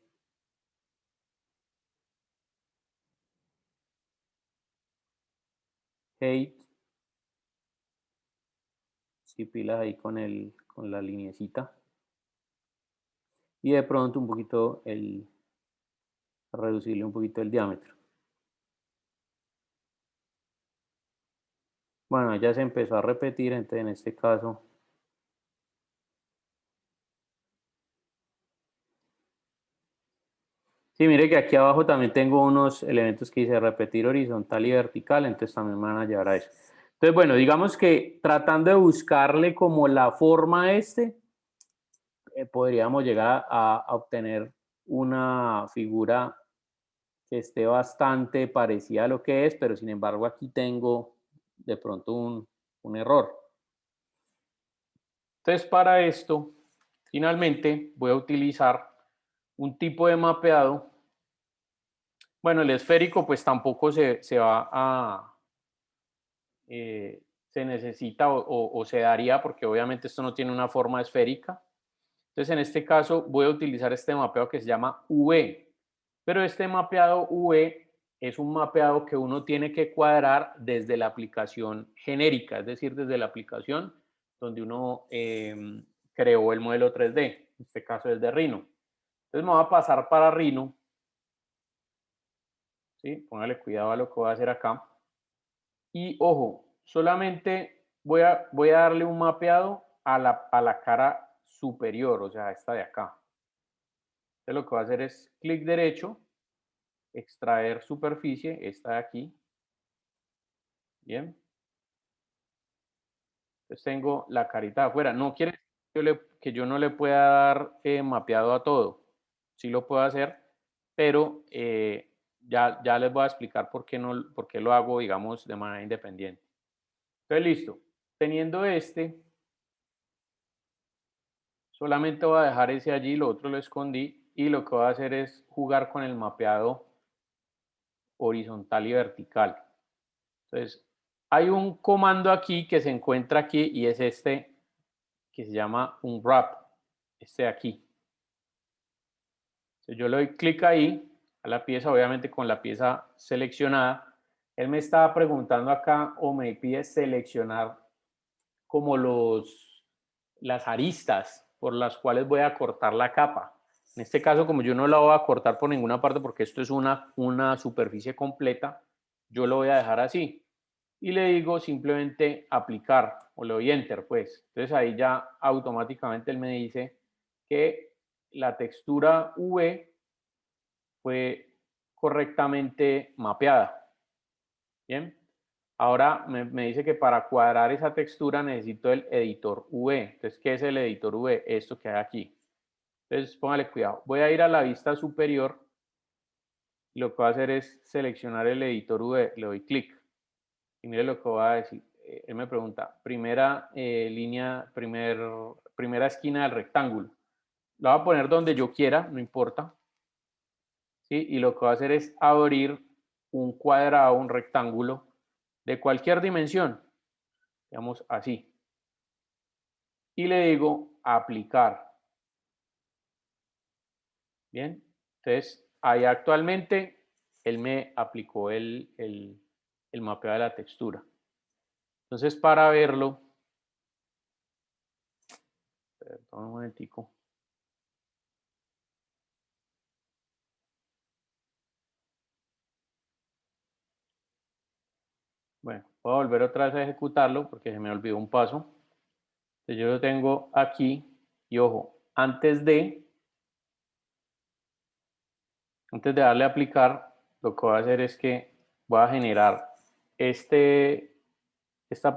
Hey, sí, pilas ahí con la linecita. Y de pronto un poquito reducirle un poquito el diámetro. Bueno, ya se empezó a repetir, entonces en este caso sí, mire que aquí abajo también tengo unos elementos que dice repetir horizontal y vertical, entonces también me van a llevar a eso. Entonces, bueno, digamos que tratando de buscarle como la forma a podríamos llegar a obtener una figura que esté bastante parecida a lo que es, pero sin embargo aquí tengo de pronto un error. Entonces, para esto, finalmente voy a utilizar un tipo de mapeado. Bueno, el esférico pues tampoco se va a... se necesita o se daría porque obviamente esto no tiene una forma esférica. Entonces, en este caso voy a utilizar este mapeado que se llama V, pero este mapeado V es un mapeado que uno tiene que cuadrar desde la aplicación genérica, es decir, desde la aplicación donde uno creó el modelo 3D, en este caso es de Rhino. Entonces me voy a pasar para Rhino, ¿sí? Póngale cuidado a lo que voy a hacer acá. Y ojo, solamente voy a darle un mapeado a la cara superior, o sea, esta de acá. Entonces lo que voy a hacer es clic derecho, extraer superficie, esta de aquí. Bien. Entonces tengo la carita de afuera. No quiere decir que yo no le pueda dar mapeado a todo. Sí lo puedo hacer, pero ya les voy a explicar por qué lo hago, digamos, de manera independiente. Entonces, listo. Teniendo este, solamente voy a dejar ese allí, lo otro lo escondí y lo que voy a hacer es jugar con el mapeado horizontal y vertical. Entonces, hay un comando aquí que se encuentra aquí y es este que se llama unwrap, este de aquí. Entonces, yo le doy clic ahí a la pieza, obviamente con la pieza seleccionada. Él me estaba preguntando acá o me pide seleccionar como las aristas por las cuales voy a cortar la capa. En este caso, como yo no la voy a cortar por ninguna parte porque esto es una superficie completa, yo lo voy a dejar así. Y le digo simplemente aplicar o le doy enter, pues. Entonces ahí ya automáticamente él me dice que la textura V fue correctamente mapeada. Bien. Ahora me dice que para cuadrar esa textura necesito el editor V. Entonces, ¿qué es el editor V? Esto que hay aquí. Entonces, póngale cuidado. Voy a ir a la vista superior y lo que voy a hacer es seleccionar el editor V. Le doy clic. Y mire lo que voy a decir. Él me pregunta, primera línea, primera esquina del rectángulo. Lo voy a poner donde yo quiera, no importa. ¿Sí? Y lo que voy a hacer es abrir un cuadrado, un rectángulo de cualquier dimensión. Digamos así. Y le digo aplicar. Bien. Entonces, ahí actualmente él me aplicó el mapeo de la textura. Entonces, para verlo, perdón un momentico. Bueno, voy a volver otra vez a ejecutarlo porque se me olvidó un paso. Entonces yo lo tengo aquí y ojo, antes de darle a aplicar, lo que voy a hacer es que voy a generar esta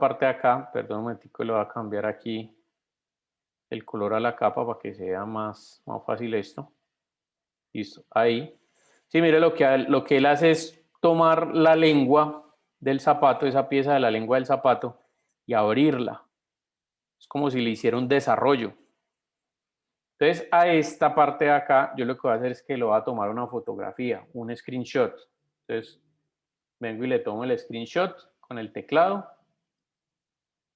parte de acá, perdón un momentico, le voy a cambiar aquí el color a la capa para que sea más fácil esto. Listo, ahí. Sí, mire, lo que él hace es tomar la lengua del zapato, esa pieza de la lengua del zapato, y abrirla. Es como si le hiciera un desarrollo. Entonces, a esta parte de acá, yo lo que voy a hacer es que le voy a tomar una fotografía, un screenshot. Entonces, vengo y le tomo el screenshot con el teclado.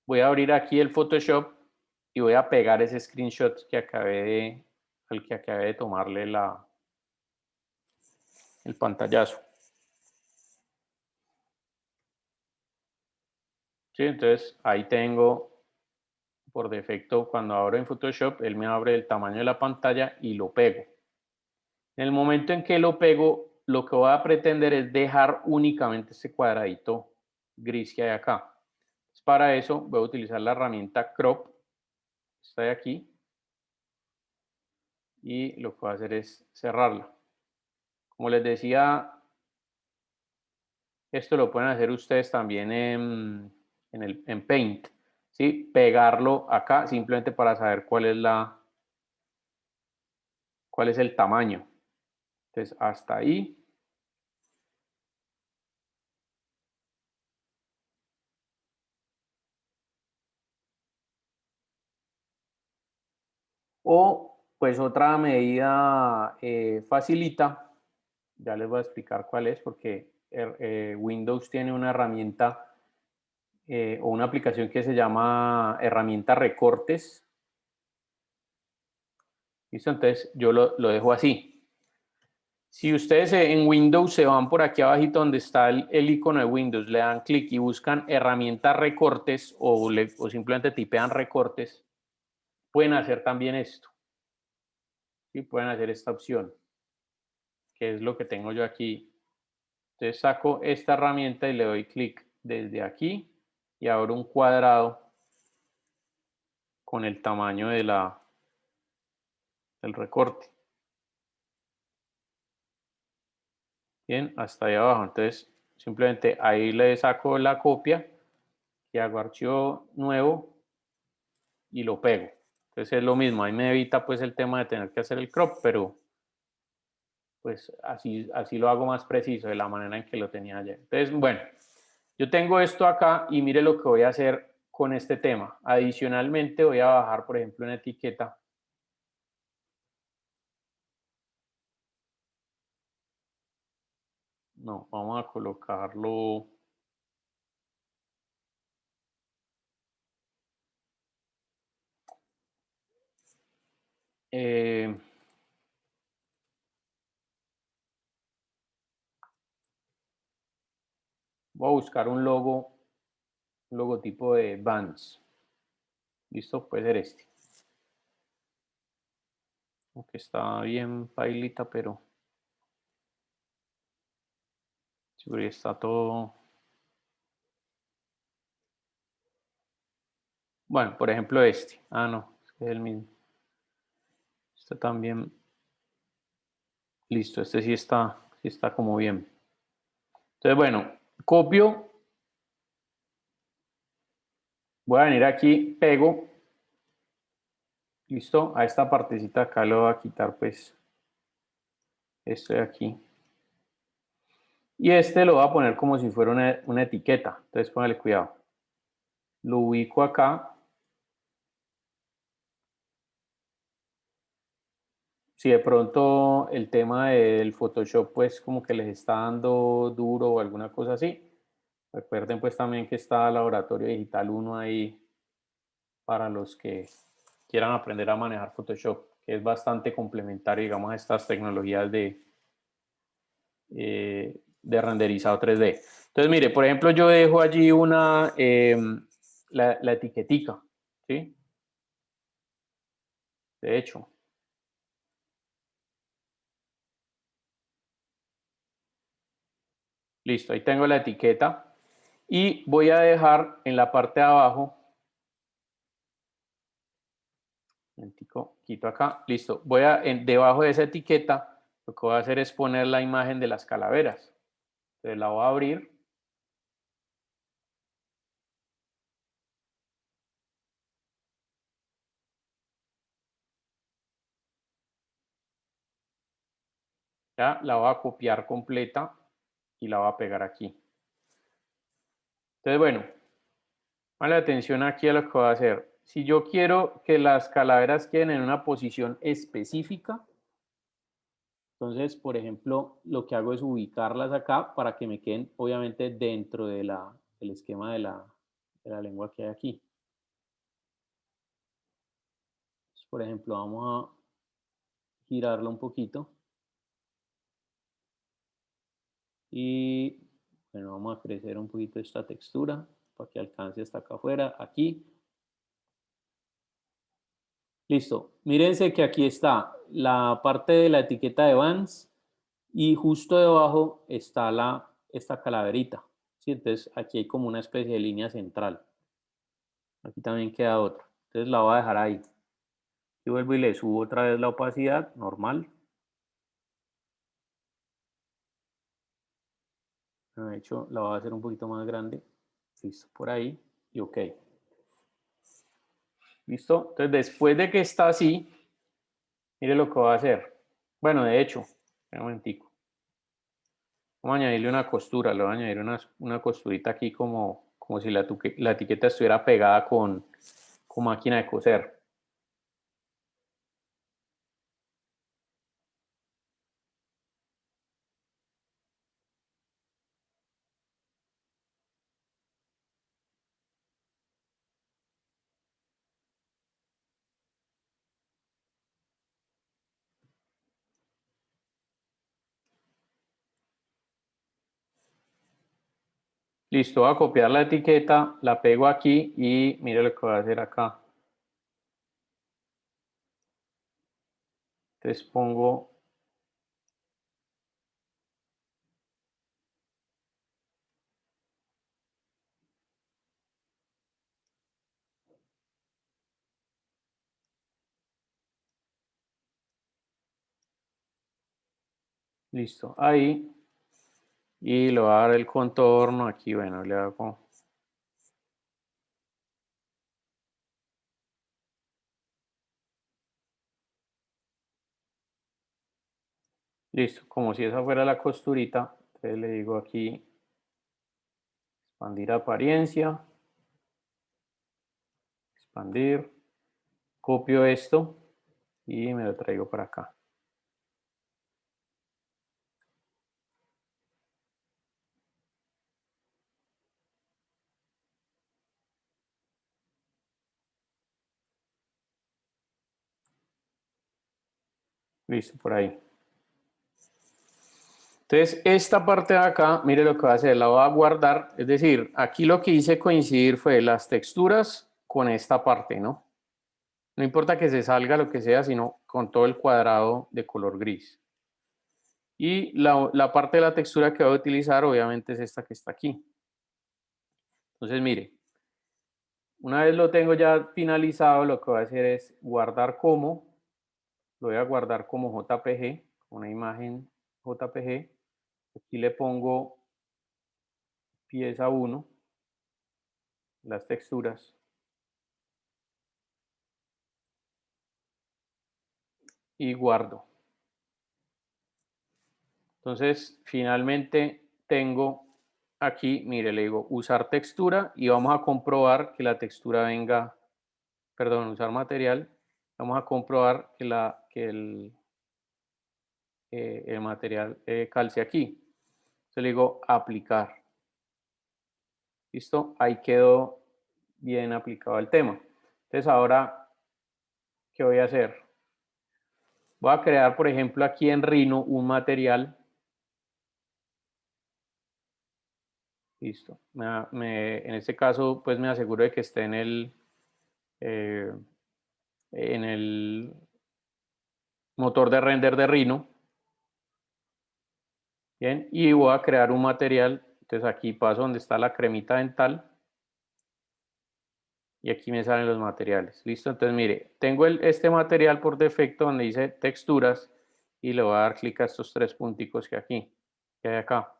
Voy a abrir aquí el Photoshop y voy a pegar ese screenshot al que acabé de tomarle el pantallazo. ¿Sí? Entonces, ahí tengo, por defecto, cuando abro en Photoshop, él me abre el tamaño de la pantalla y lo pego. En el momento en que lo pego, lo que voy a pretender es dejar únicamente este cuadradito gris que hay acá. Para eso voy a utilizar la herramienta Crop, está de aquí, y lo que voy a hacer es cerrarla. Como les decía, esto lo pueden hacer ustedes también en Paint, ¿sí? Pegarlo acá simplemente para saber cuál es el tamaño. Entonces, hasta ahí. O, pues, otra medida facilita, ya les voy a explicar cuál es, porque Windows tiene una herramienta o una aplicación que se llama herramienta recortes. ¿Listo? Entonces, yo lo dejo así. Si ustedes en Windows se van por aquí abajito donde está el icono de Windows, le dan clic y buscan herramientas recortes o simplemente tipean recortes, pueden hacer también esto. ¿Sí? Pueden hacer esta opción, que es lo que tengo yo aquí. Entonces saco esta herramienta y le doy clic desde aquí y abro un cuadrado con el tamaño del recorte. Bien, hasta ahí abajo. Entonces, simplemente ahí le saco la copia y hago archivo nuevo y lo pego. Entonces es lo mismo, ahí me evita pues el tema de tener que hacer el crop, pero pues así lo hago más preciso de la manera en que lo tenía ayer. Entonces, bueno, yo tengo esto acá y mire lo que voy a hacer con este tema. Adicionalmente voy a bajar, por ejemplo, una etiqueta. No, vamos a colocarlo. Voy a buscar un logotipo de Vans. Listo, puede ser este. Aunque está bien pailita, pero seguro está todo. Bueno, por ejemplo este. Ah, no, es el mismo. Este también. Listo, este sí está como bien. Entonces, bueno, copio. Voy a venir aquí, pego. Listo, a esta partecita acá le voy a quitar pues esto de aquí. Y este lo voy a poner como si fuera una etiqueta. Entonces póngale cuidado. Lo ubico acá. Si de pronto el tema del Photoshop pues como que les está dando duro o alguna cosa así, recuerden pues también que está Laboratorio Digital 1 ahí para los que quieran aprender a manejar Photoshop, que es bastante complementario, digamos, a estas tecnologías de renderizado 3D. Entonces, mire, por ejemplo, yo dejo allí la etiquetica, ¿sí? De hecho. Listo, ahí tengo la etiqueta. Y voy a dejar en la parte de abajo, quito acá, listo. Debajo de esa etiqueta, lo que voy a hacer es poner la imagen de las calaveras. Entonces la voy a abrir. Ya la voy a copiar completa y la voy a pegar aquí. Entonces, bueno, vale atención aquí a lo que voy a hacer. Si yo quiero que las calaveras queden en una posición específica, entonces, por ejemplo, lo que hago es ubicarlas acá para que me queden, obviamente, dentro de del esquema de la lengua que hay aquí. Entonces, por ejemplo, vamos a girarlo un poquito. Y, bueno, vamos a crecer un poquito esta textura para que alcance hasta acá afuera, aquí. Listo. Mírense que aquí está la parte de la etiqueta de Vans y justo debajo está esta calaverita. ¿Sí? Entonces aquí hay como una especie de línea central. Aquí también queda otra. Entonces la voy a dejar ahí. Y vuelvo y le subo otra vez la opacidad, normal. De hecho, la voy a hacer un poquito más grande. Listo, por ahí. Y ok. ¿Listo? Entonces después de que está así, mire lo que voy a hacer. Bueno, de hecho, un momentico. Vamos a añadirle una costura, le voy a añadir una costurita aquí como si la etiqueta estuviera pegada con máquina de coser. Listo, voy a copiar la etiqueta, la pego aquí y mire lo que voy a hacer acá. Entonces pongo listo, ahí. Y le voy a dar el contorno aquí, bueno, le hago. Listo, como si esa fuera la costurita. Entonces le digo aquí, expandir apariencia. Expandir. Copio esto y me lo traigo para acá. Listo, por ahí. Entonces, esta parte de acá, mire lo que voy a hacer, la voy a guardar. Es decir, aquí lo que hice coincidir fue las texturas con esta parte, ¿no? No importa que se salga lo que sea, sino con todo el cuadrado de color gris. Y la parte de la textura que voy a utilizar, obviamente, es esta que está aquí. Entonces, mire, una vez lo tengo ya finalizado, lo que voy a hacer es guardar como, lo voy a guardar como JPG, una imagen JPG. Aquí le pongo pieza 1, las texturas. Y guardo. Entonces, finalmente tengo aquí, mire, le digo usar textura y vamos a comprobar que la textura venga, perdón, usar material. Vamos a comprobar que el material calce aquí. Entonces le digo aplicar. ¿Listo? Ahí quedó bien aplicado el tema. Entonces ahora, ¿qué voy a hacer? Voy a crear, por ejemplo, aquí en Rhino un material. Listo. En este caso, pues me aseguro de que esté en el motor de render de Rhino. Bien, y voy a crear un material. Entonces aquí paso donde está la cremita dental. Y aquí me salen los materiales. Listo, entonces mire, tengo este material por defecto donde dice texturas y le voy a dar clic a estos tres punticos que hay acá.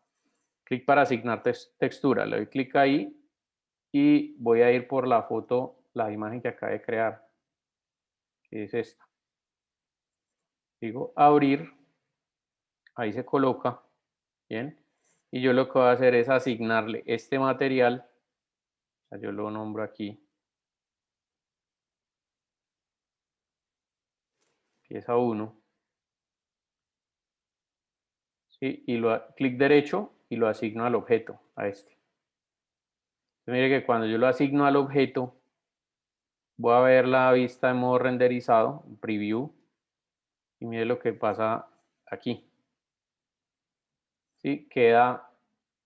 Clic para asignar textura. Le doy clic ahí y voy a ir por la foto, la imagen que acabé de crear, que es esta. Digo abrir, ahí se coloca, bien. Y yo lo que voy a hacer es asignarle este material, o sea, yo lo nombro aquí, pieza 1, ¿sí? Y clic derecho y lo asigno al objeto, a este. Entonces, mire que cuando yo lo asigno al objeto, voy a ver la vista en modo renderizado, preview, y mire lo que pasa aquí. ¿Sí? Queda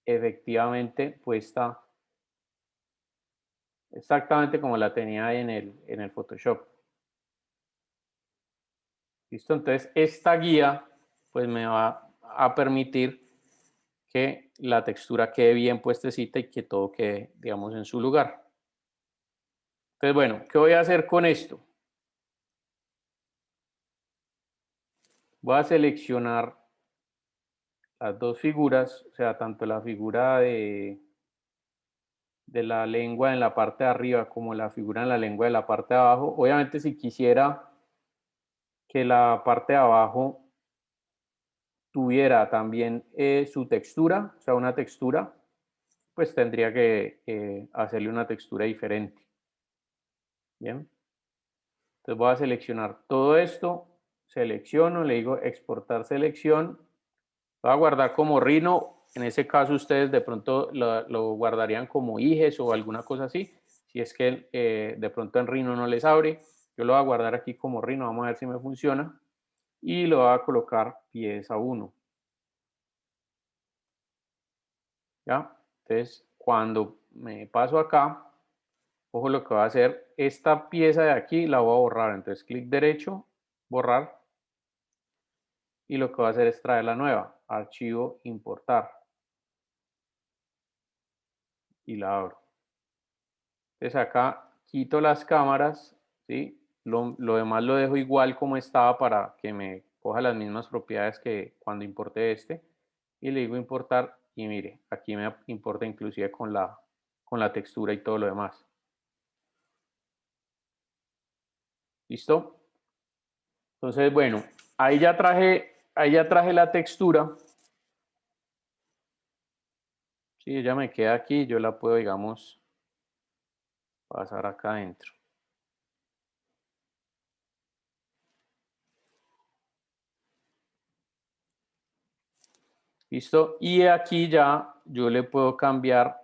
efectivamente puesta exactamente como la tenía en el Photoshop. ¿Listo? Entonces, esta guía pues me va a permitir que la textura quede bien puestecita y que todo quede, digamos, en su lugar. Entonces, bueno, ¿qué voy a hacer con esto? Voy a seleccionar las dos figuras, o sea, tanto la figura de la lengua en la parte de arriba como la figura en la lengua de la parte de abajo. Obviamente, si quisiera que la parte de abajo tuviera también su textura, o sea, una textura, pues tendría que hacerle una textura diferente. Bien. Entonces voy a seleccionar todo esto, selecciono, le digo exportar selección, voy a guardar como Rhino, en ese caso ustedes de pronto lo guardarían como IGES o alguna cosa así, si es que de pronto en Rhino no les abre, yo lo voy a guardar aquí como Rhino, vamos a ver si me funciona, y lo voy a colocar pieza 1. ¿Ya? Entonces, cuando me paso acá, ojo lo que voy a hacer, esta pieza de aquí la voy a borrar, entonces clic derecho, borrar, y lo que voy a hacer es traer la nueva, archivo, importar, y la abro. Entonces acá quito las cámaras, ¿sí? Lo demás lo dejo igual como estaba para que me coja las mismas propiedades que cuando importé este, y le digo importar, y mire, aquí me importa inclusive con la textura y todo lo demás. ¿Listo? Entonces, bueno, ahí ya traje la textura. Sí, ella me queda aquí, yo la puedo, digamos, pasar acá adentro. ¿Listo? Y aquí ya yo le puedo cambiar.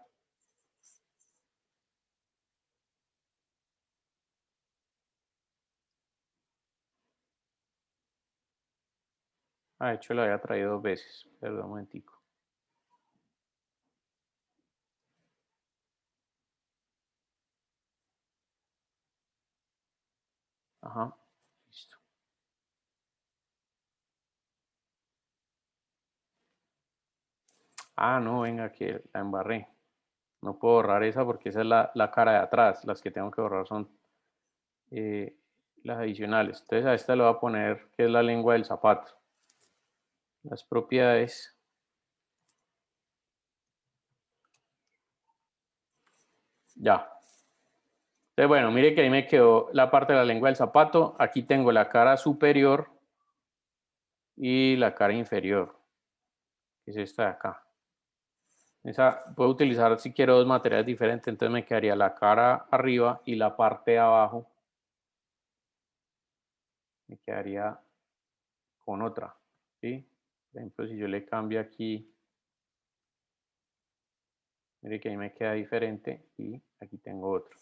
De hecho la había traído 2 veces. Perdón un momentico. Ajá, listo. No, venga, que la embarré. No puedo borrar esa porque esa es la cara de atrás. Las que tengo que borrar son las adicionales. Entonces a esta le voy a poner que es la lengua del zapato. Las propiedades. Ya. Entonces, bueno, mire que ahí me quedó la parte de la lengua del zapato. Aquí tengo la cara superior y la cara inferior, que es esta de acá. Puedo utilizar si quiero 2 materiales diferentes, entonces me quedaría la cara arriba y la parte de abajo me quedaría con otra, ¿sí? Por ejemplo, si yo le cambio aquí, mire que ahí me queda diferente y aquí tengo otro.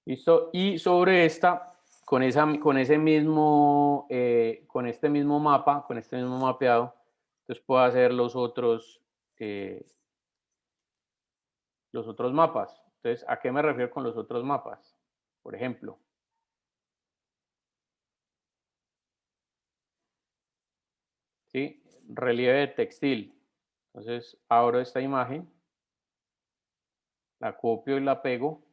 ¿Listo? Y sobre esta, con este mismo mapa, con este mismo mapeado, entonces puedo hacer los otros mapas. Entonces, ¿a qué me refiero con los otros mapas? Por ejemplo, ¿sí? Relieve de textil. Entonces, abro esta imagen, la copio y la pego.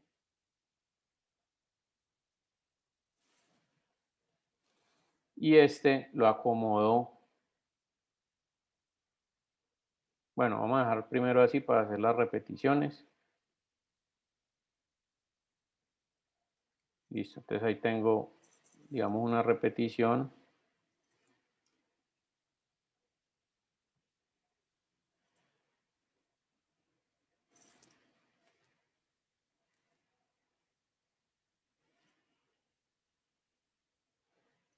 Y este lo acomodo Bueno, vamos a dejar primero así para hacer las repeticiones. Listo, entonces ahí tengo, digamos, una repetición.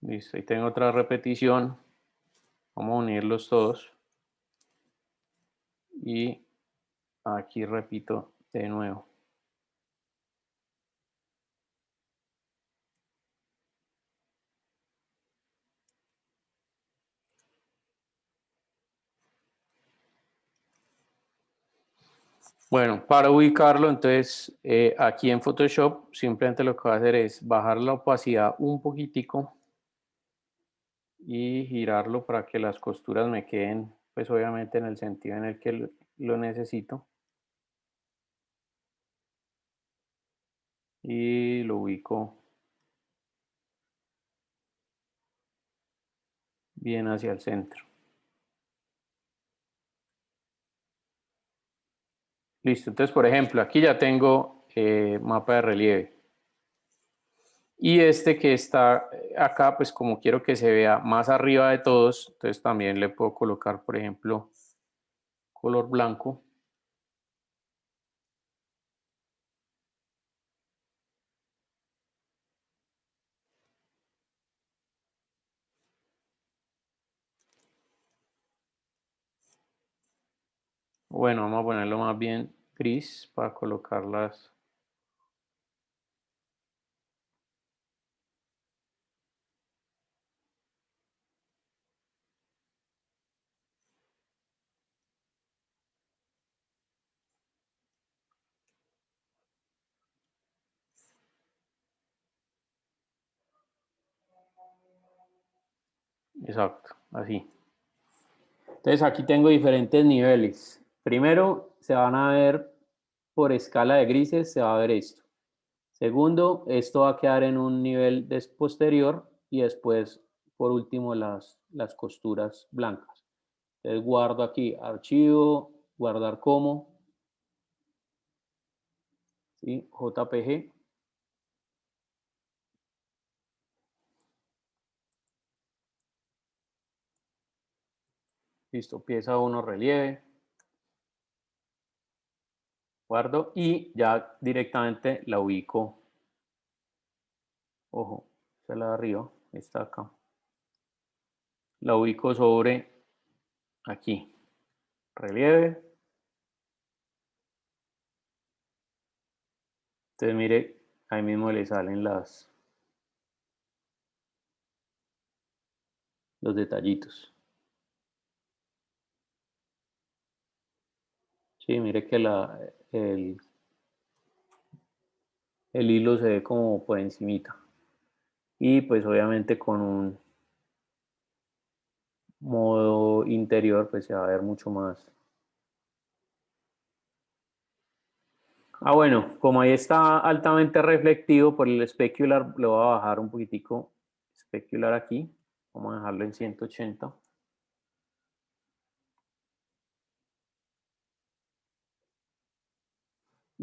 Listo, ahí tengo otra repetición. Vamos a unirlos todos. Y aquí repito de nuevo. Bueno, para ubicarlo, entonces aquí en Photoshop simplemente lo que voy a hacer es bajar la opacidad un poquitico y girarlo para que las costuras me queden, pues obviamente en el sentido en el que lo necesito. Y lo ubico bien hacia el centro. Listo, entonces por ejemplo, aquí ya tengo mapa de relieve. Y este que está acá, pues como quiero que se vea más arriba de todos, entonces también le puedo colocar, por ejemplo, color blanco. Bueno, vamos a ponerlo más bien gris para colocarlas. Exacto, así. Entonces aquí tengo diferentes niveles. Primero se van a ver por escala de grises, se va a ver esto. Segundo, esto va a quedar en un nivel posterior y después, por último, las costuras blancas. Entonces guardo aquí archivo, guardar como, ¿sí? JPG. Listo, pieza 1 relieve. Guardo y ya directamente la ubico. Ojo, esa es la de arriba, está acá. La ubico sobre aquí, relieve. Entonces mire, ahí mismo le salen los detallitos. Sí, mire que el hilo se ve como por encimita. Y pues obviamente con un modo interior pues se va a ver mucho más. Ah, bueno, como ahí está altamente reflectivo por el specular, lo voy a bajar un poquitico. Specular aquí, vamos a dejarlo en 180.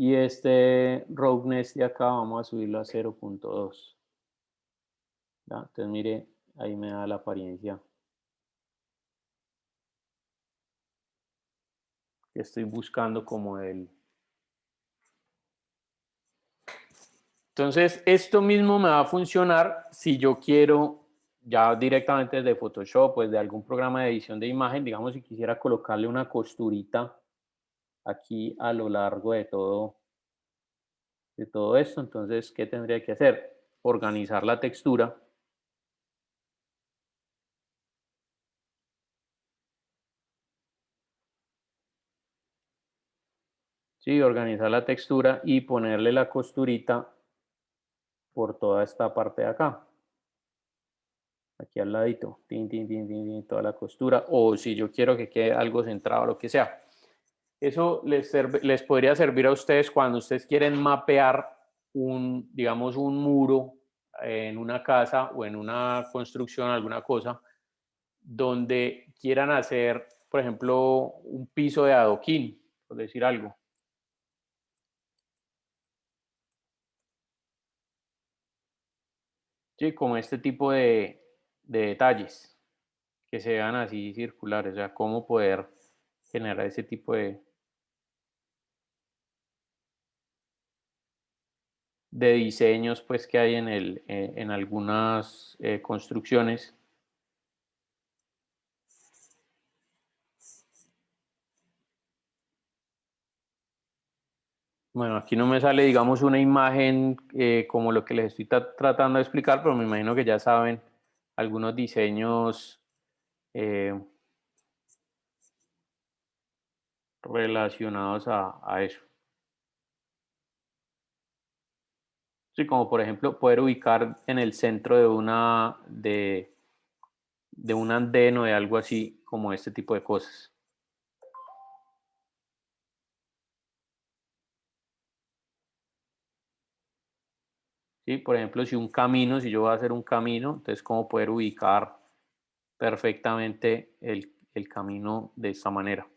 Y este roughness de acá vamos a subirlo a 0.2. Entonces mire, ahí me da la apariencia que estoy buscando como el... Entonces esto mismo me va a funcionar si yo quiero ya directamente desde Photoshop, pues de algún programa de edición de imagen, digamos si quisiera colocarle una costurita aquí a lo largo de todo esto. Entonces, ¿qué tendría que hacer? Organizar la textura. Sí, organizar la textura y ponerle la costurita por toda esta parte de acá. Aquí al ladito, toda la costura. O si yo quiero que quede algo centrado, lo que sea. Eso les podría servir a ustedes cuando ustedes quieren mapear digamos, un muro en una casa o en una construcción, alguna cosa, donde quieran hacer por ejemplo, un piso de adoquín, por decir algo. Sí, como este tipo de detalles que se vean así circulares, o sea, cómo poder generar ese tipo de diseños pues que hay en algunas construcciones. Bueno, aquí no me sale, digamos, una imagen como lo que les estoy tratando de explicar, pero me imagino que ya saben algunos diseños relacionados a eso. Sí, como por ejemplo poder ubicar en el centro de de un andén o de algo así, como este tipo de cosas. ¿Sí? Por ejemplo, si un camino, si yo voy a hacer un camino, entonces cómo poder ubicar perfectamente el camino de esta manera.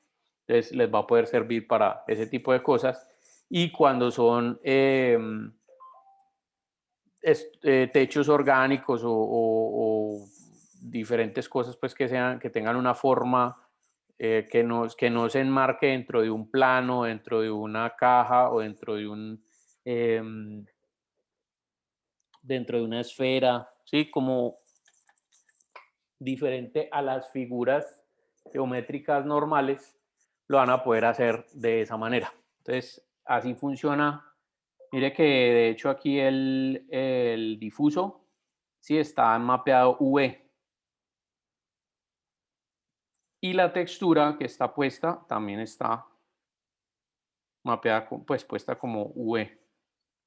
Entonces les va a poder servir para ese tipo de cosas. Y cuando son techos orgánicos o diferentes cosas pues que tengan una forma que no se enmarque dentro de un plano, dentro de una caja o dentro de una esfera, ¿sí? Como diferente a las figuras geométricas normales, lo van a poder hacer de esa manera. Entonces, así funciona. Mire que de hecho aquí el difuso sí está mapeado V. Y la textura que está puesta también está mapeada, pues puesta como V,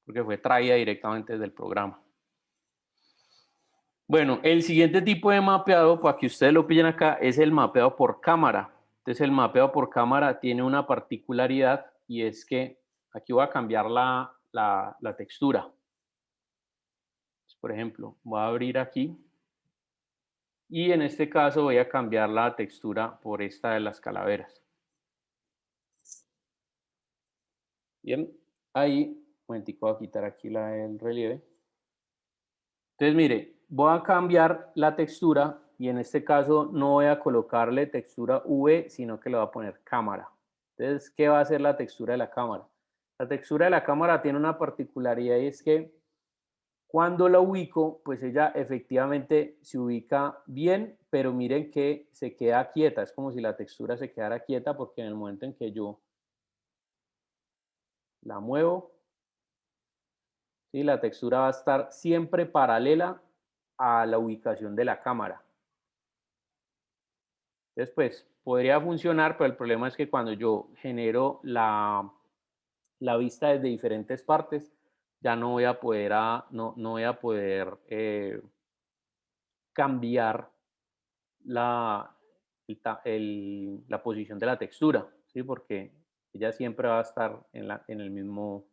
porque fue traída directamente desde el programa. Bueno, el siguiente tipo de mapeado, para que ustedes lo pillen acá, es el mapeado por cámara. Entonces el mapeado por cámara tiene una particularidad y es que aquí voy a cambiar la textura. Entonces, por ejemplo, voy a abrir aquí y en este caso voy a cambiar la textura por esta de las calaveras. Bien, ahí, un momentico, voy a quitar aquí el relieve. Entonces, mire, voy a cambiar la textura y en este caso no voy a colocarle textura V, sino que le voy a poner cámara. Entonces, ¿qué va a hacer la textura de la cámara? La textura de la cámara tiene una particularidad y es que cuando la ubico, pues ella efectivamente se ubica bien, pero miren que se queda quieta. Es como si la textura se quedara quieta porque en el momento en que yo la muevo, ¿sí? La textura va a estar siempre paralela a la ubicación de la cámara. Entonces, pues podría funcionar, pero el problema es que cuando yo genero la vista desde diferentes partes, ya no voy a poder, no voy a poder cambiar la posición de la textura, ¿sí? Porque ella siempre va a estar en el mismo,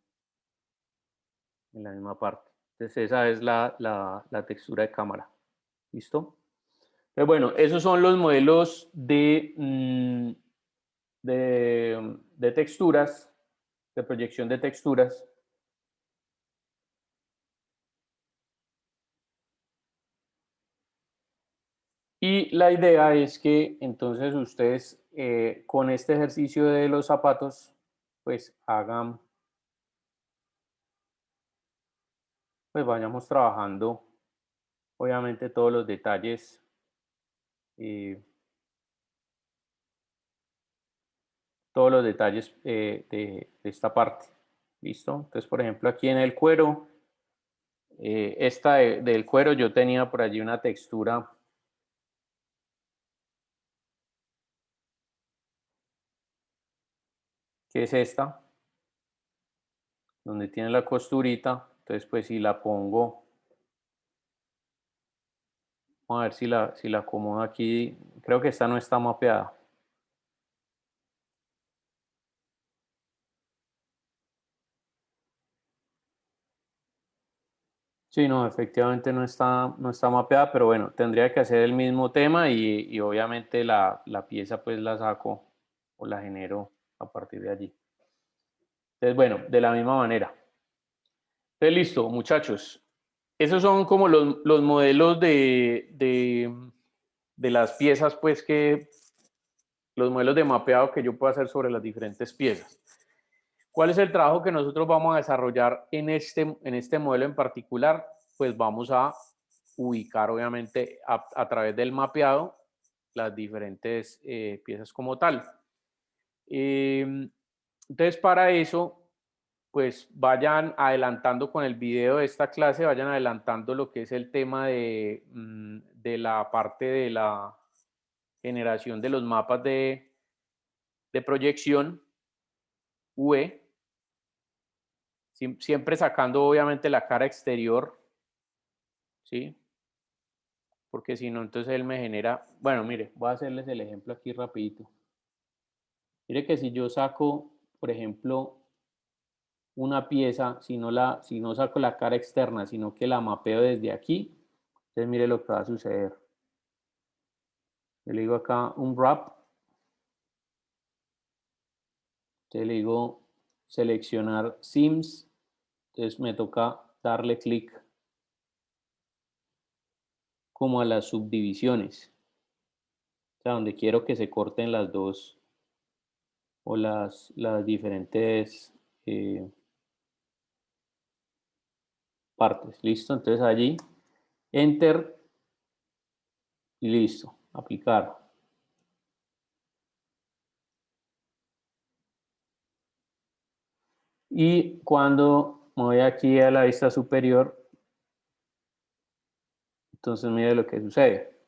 en la misma parte. Entonces, esa es la textura de cámara. ¿Listo? Pero bueno, esos son los modelos de texturas, de proyección de texturas. Y la idea es que entonces ustedes con este ejercicio de los zapatos, pues hagan, pues vayamos trabajando, obviamente todos los detalles. Todos los detalles de esta parte. ¿Listo? Entonces, por ejemplo, aquí en el cuero, esta del cuero yo tenía por allí una textura que es esta, donde tiene la costurita. Entonces, pues si la pongo, vamos a ver si la acomodo aquí. Creo que esta no está mapeada. Sí, no, efectivamente no está mapeada, pero bueno, tendría que hacer el mismo tema y obviamente la pieza pues la saco o la genero a partir de allí. Entonces, bueno, de la misma manera. Entonces, listo, muchachos. Esos son como los modelos de las piezas, pues los modelos de mapeado que yo puedo hacer sobre las diferentes piezas. ¿Cuál es el trabajo que nosotros vamos a desarrollar en este modelo en particular? Pues vamos a ubicar, obviamente, a través del mapeado las diferentes piezas como tal. Entonces, para eso, pues vayan adelantando con el video de esta clase, vayan adelantando lo que es el tema de la parte de la generación de los mapas de proyección UE, siempre sacando obviamente la cara exterior, ¿sí? Porque si no, entonces él me genera, bueno, mire, voy a hacerles el ejemplo aquí rapidito. Mire que si yo saco, por ejemplo, una pieza, si no saco la cara externa, sino que la mapeo desde aquí, entonces mire lo que va a suceder. Yo le digo acá un wrap, entonces le digo seleccionar sims, entonces me toca darle clic como a las subdivisiones, o sea, donde quiero que se corten las dos o las diferentes partes. Listo, entonces allí, enter y listo, aplicar. Y cuando me voy aquí a la vista superior, entonces mire lo que sucede.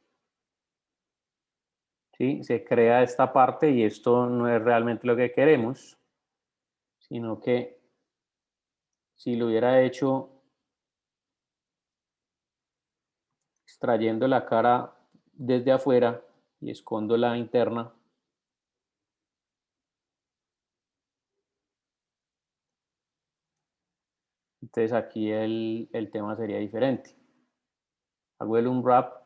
¿Sí? Se crea esta parte y esto no es realmente lo que queremos, sino que si lo hubiera hecho extrayendo la cara desde afuera y escondo la interna, entonces aquí el tema sería diferente. Hago el unwrap.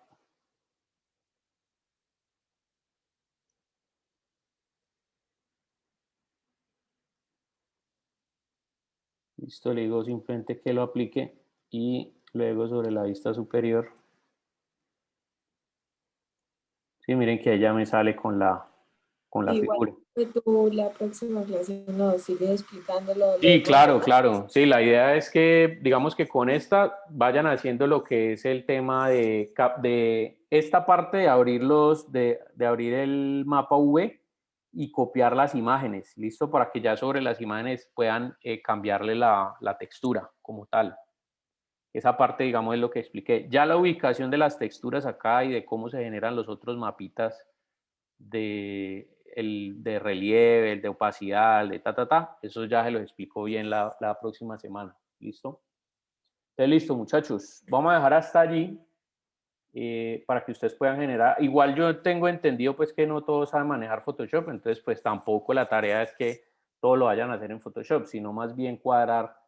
Listo, le digo simplemente que lo aplique y luego sobre la vista superior. Sí, miren que ella me sale con la Igual figura. que tú la próxima clase nos sigues explicando Sí, los claro, mapas. claro. Sí, la idea es que, digamos que con esta vayan haciendo lo que es el tema de esta parte de abrirlos, de abrir el mapa V y copiar las imágenes, ¿listo? Para que ya sobre las imágenes puedan cambiarle la textura como tal. Esa parte, digamos, es lo que expliqué. Ya la ubicación de las texturas acá y de cómo se generan los otros mapitas de relieve, el de opacidad, el de eso ya se los explico bien la próxima semana. ¿Listo? Entonces, listo, muchachos. Vamos a dejar hasta allí para que ustedes puedan generar. Igual yo tengo entendido pues que no todos saben manejar Photoshop, entonces pues tampoco la tarea es que todo lo vayan a hacer en Photoshop, sino más bien cuadrar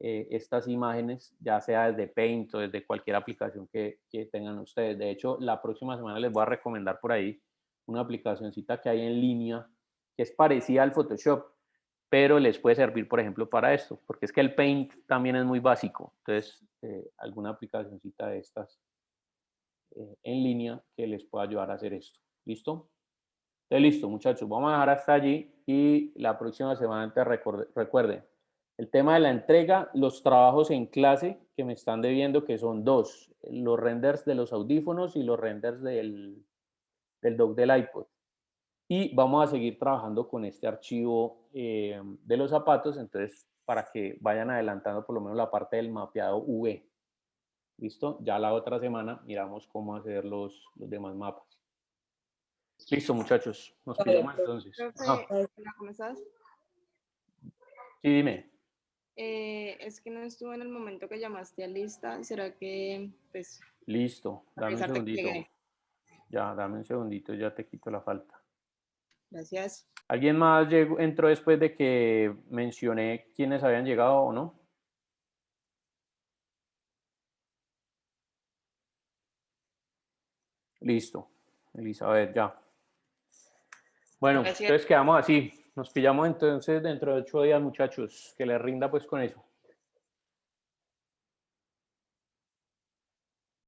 estas imágenes, ya sea desde Paint o desde cualquier aplicación que tengan ustedes. De hecho, la próxima semana les voy a recomendar por ahí una aplicacioncita que hay en línea que es parecida al Photoshop, pero les puede servir, por ejemplo, para esto, porque es que el Paint también es muy básico. Entonces, alguna aplicacioncita de estas en línea que les pueda ayudar a hacer esto. ¿Listo? Entonces, listo, muchachos. Vamos a dejar hasta allí y la próxima semana recuerden el tema de la entrega, los trabajos en clase que me están debiendo, que son dos, los renders de los audífonos y los renders del dock del iPod. Y vamos a seguir trabajando con este archivo de los zapatos, entonces para que vayan adelantando por lo menos la parte del mapeado V. ¿Listo? Ya la otra semana miramos cómo hacer los demás mapas. Listo, muchachos. Nos pillamos entonces. Profe, Ajá. hola, ¿cómo estás? Sí, dime. Es que no estuve en el momento que llamaste a lista. ¿Será que, pues, Listo. Dame un revisarte que segundito. llegué? Ya, dame un segundito, ya te quito la falta. Gracias. ¿Alguien más entró después de que mencioné quiénes habían llegado o no? Listo, Elizabeth, ya. Bueno, Gracias. entonces quedamos así. Nos pillamos entonces dentro de 8 días, muchachos. Que les rinda pues con eso.